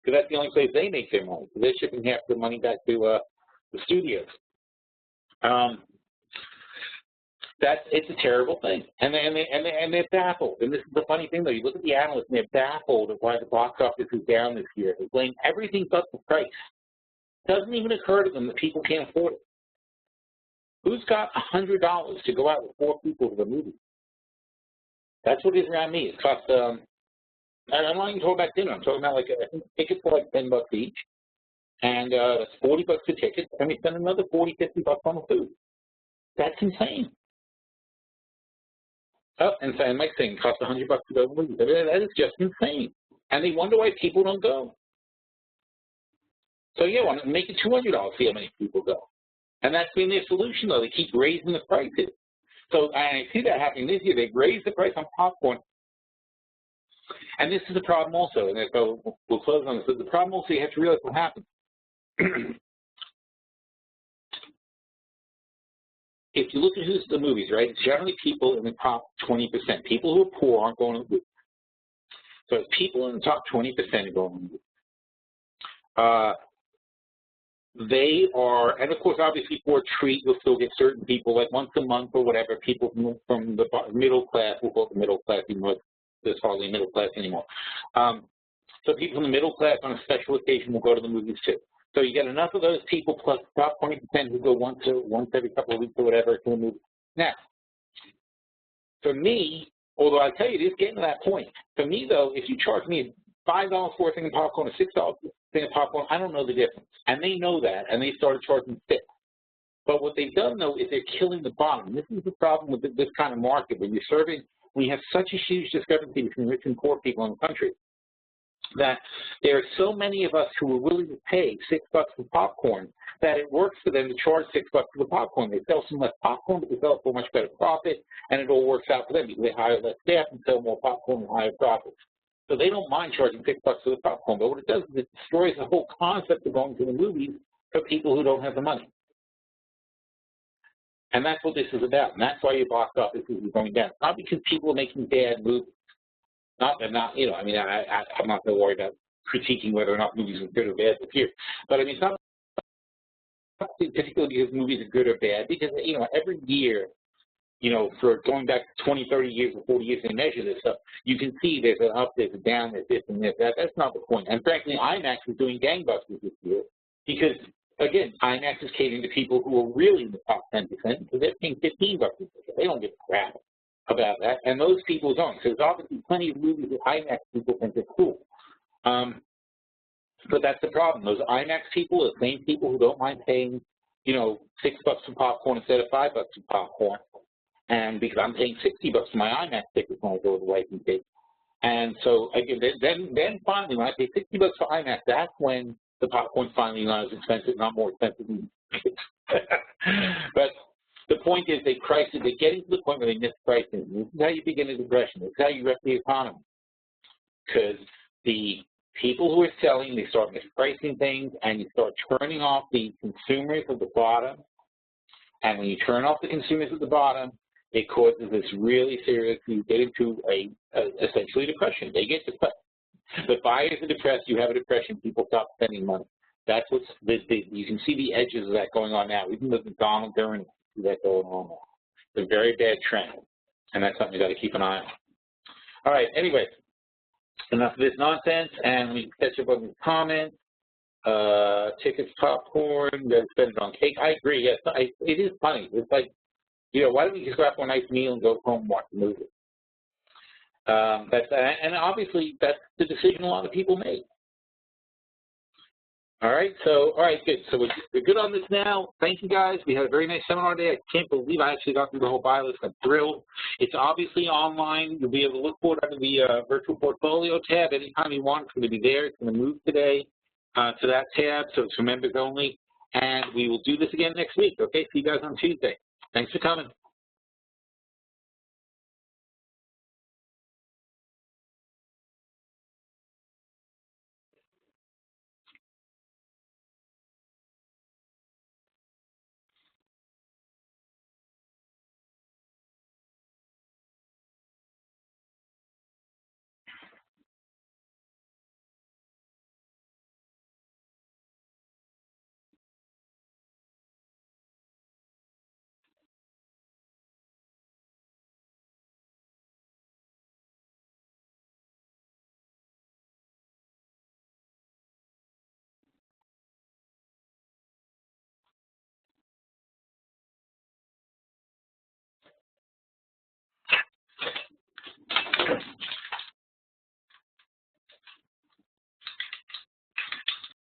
Because that's the only place they make their money. So they're shipping half the money back to the studios. it's a terrible thing, and they're baffled. And this is the funny thing, though. You look at the analysts, and they're baffled at why the box office is down this year. They blame everything but the price. It doesn't even occur to them that people can't afford it. Who's got $100 to go out with 4 people to the movie? That's what it is around me. It costs. I'm not even talking about dinner. I'm talking about I think tickets are like $10 each, and that's $40 a ticket, and we spend another $40, $50 on the food. That's insane. Oh, and Mike's saying it costs $100 to go to the movie. That is just insane. And they wonder why people don't go. So yeah, want to make it $200, see how many people go. And that's been their solution, though. They keep raising the prices. So I see that happening this year. They've raised the price on popcorn. And this is the problem also, and so we'll close on this. But the problem also, you have to realize what happens. If you look at who's the movies, right, it's generally people in the top 20%. People who are poor aren't going to the movies. So it's people in the top 20% are going to the movies. They are, and of course, obviously, for a treat, you'll still get certain people, like once a month or whatever, people from the middle class, we'll call it the middle class, even though there's hardly a middle class anymore. So people from the middle class on a special occasion will go to the movies too. So you get enough of those people plus the top 20% who go once every couple of weeks or whatever to the movie. Now, for me, although I tell you, it is getting to that point. For me, though, if you charge me $5 for a thing of popcorn or $6 for a thing of popcorn, I don't know the difference. And they know that, and they started charging $6. But what they've done, though, is they're killing the bottom. This is the problem with this kind of market. When we have such a huge discrepancy between rich and poor people in the country, that there are so many of us who are willing to pay $6 for popcorn that it works for them to charge $6 for the popcorn. They sell some less popcorn, but they sell it for much better profit, and it all works out for them because they hire less staff and sell more popcorn and higher profits. So they don't mind charging $6 for the popcorn, but what it does is it destroys the whole concept of going to the movies for people who don't have the money. And that's what this is about, and that's why your box office is going down. Not because people are making bad movies. I'm not going to worry about critiquing whether or not movies are good or bad this year. But I mean, it's not particularly because movies are good or bad, because, every year, for going back 20, 30 years or 40 years, they measure this stuff, you can see there's an up, there's a down, there's this and this. That's not the point. And frankly, IMAX is doing gangbusters this year because, again, IMAX is catering to people who are really in the top 10% because they're paying $15 a ticket. They don't give a crap about that, and those people don't. So there's obviously plenty of movies that IMAX people think are cool. But that's the problem. Those IMAX people are the same people who don't mind paying, $6 for popcorn instead of $5 for popcorn. And because I'm paying $60 for my IMAX tickets when I go with the wife and kids. And so again, then finally, when I pay $60 for IMAX, that's when the popcorn's finally not as expensive, not more expensive. But the point is, they price it. They're getting to the point where they misprice it. This is how you begin a depression. This is how you wreck the economy. Because the people who are selling, they start mispricing things, and you start turning off the consumers at the bottom. And when you turn off the consumers at the bottom, it causes this really serious, you get into essentially depression. They get depressed. The buyers are depressed, you have a depression, people stop spending money. That's what's, you can see the edges of that going on now. Even with McDonald's, they're in that going on now. It's a very bad trend, and that's something you got to keep an eye on. All right, anyway, enough of this nonsense, and we can catch up on these comments. Tickets, popcorn, you got to spend it on cake. I agree, yes, it is funny. It's like, why don't we just go out for a nice meal and go home and watch the movie? And obviously, that's the decision a lot of people make. All right, good. So we're good on this now. Thank you, guys. We had a very nice seminar day. I can't believe I actually got through the whole buy list. I'm thrilled. It's obviously online. You'll be able to look for it under the virtual portfolio tab anytime you want. It's going to be there. It's going to move today to that tab, so it's for members only. And we will do this again next week, okay? See you guys on Tuesday. Thanks for coming.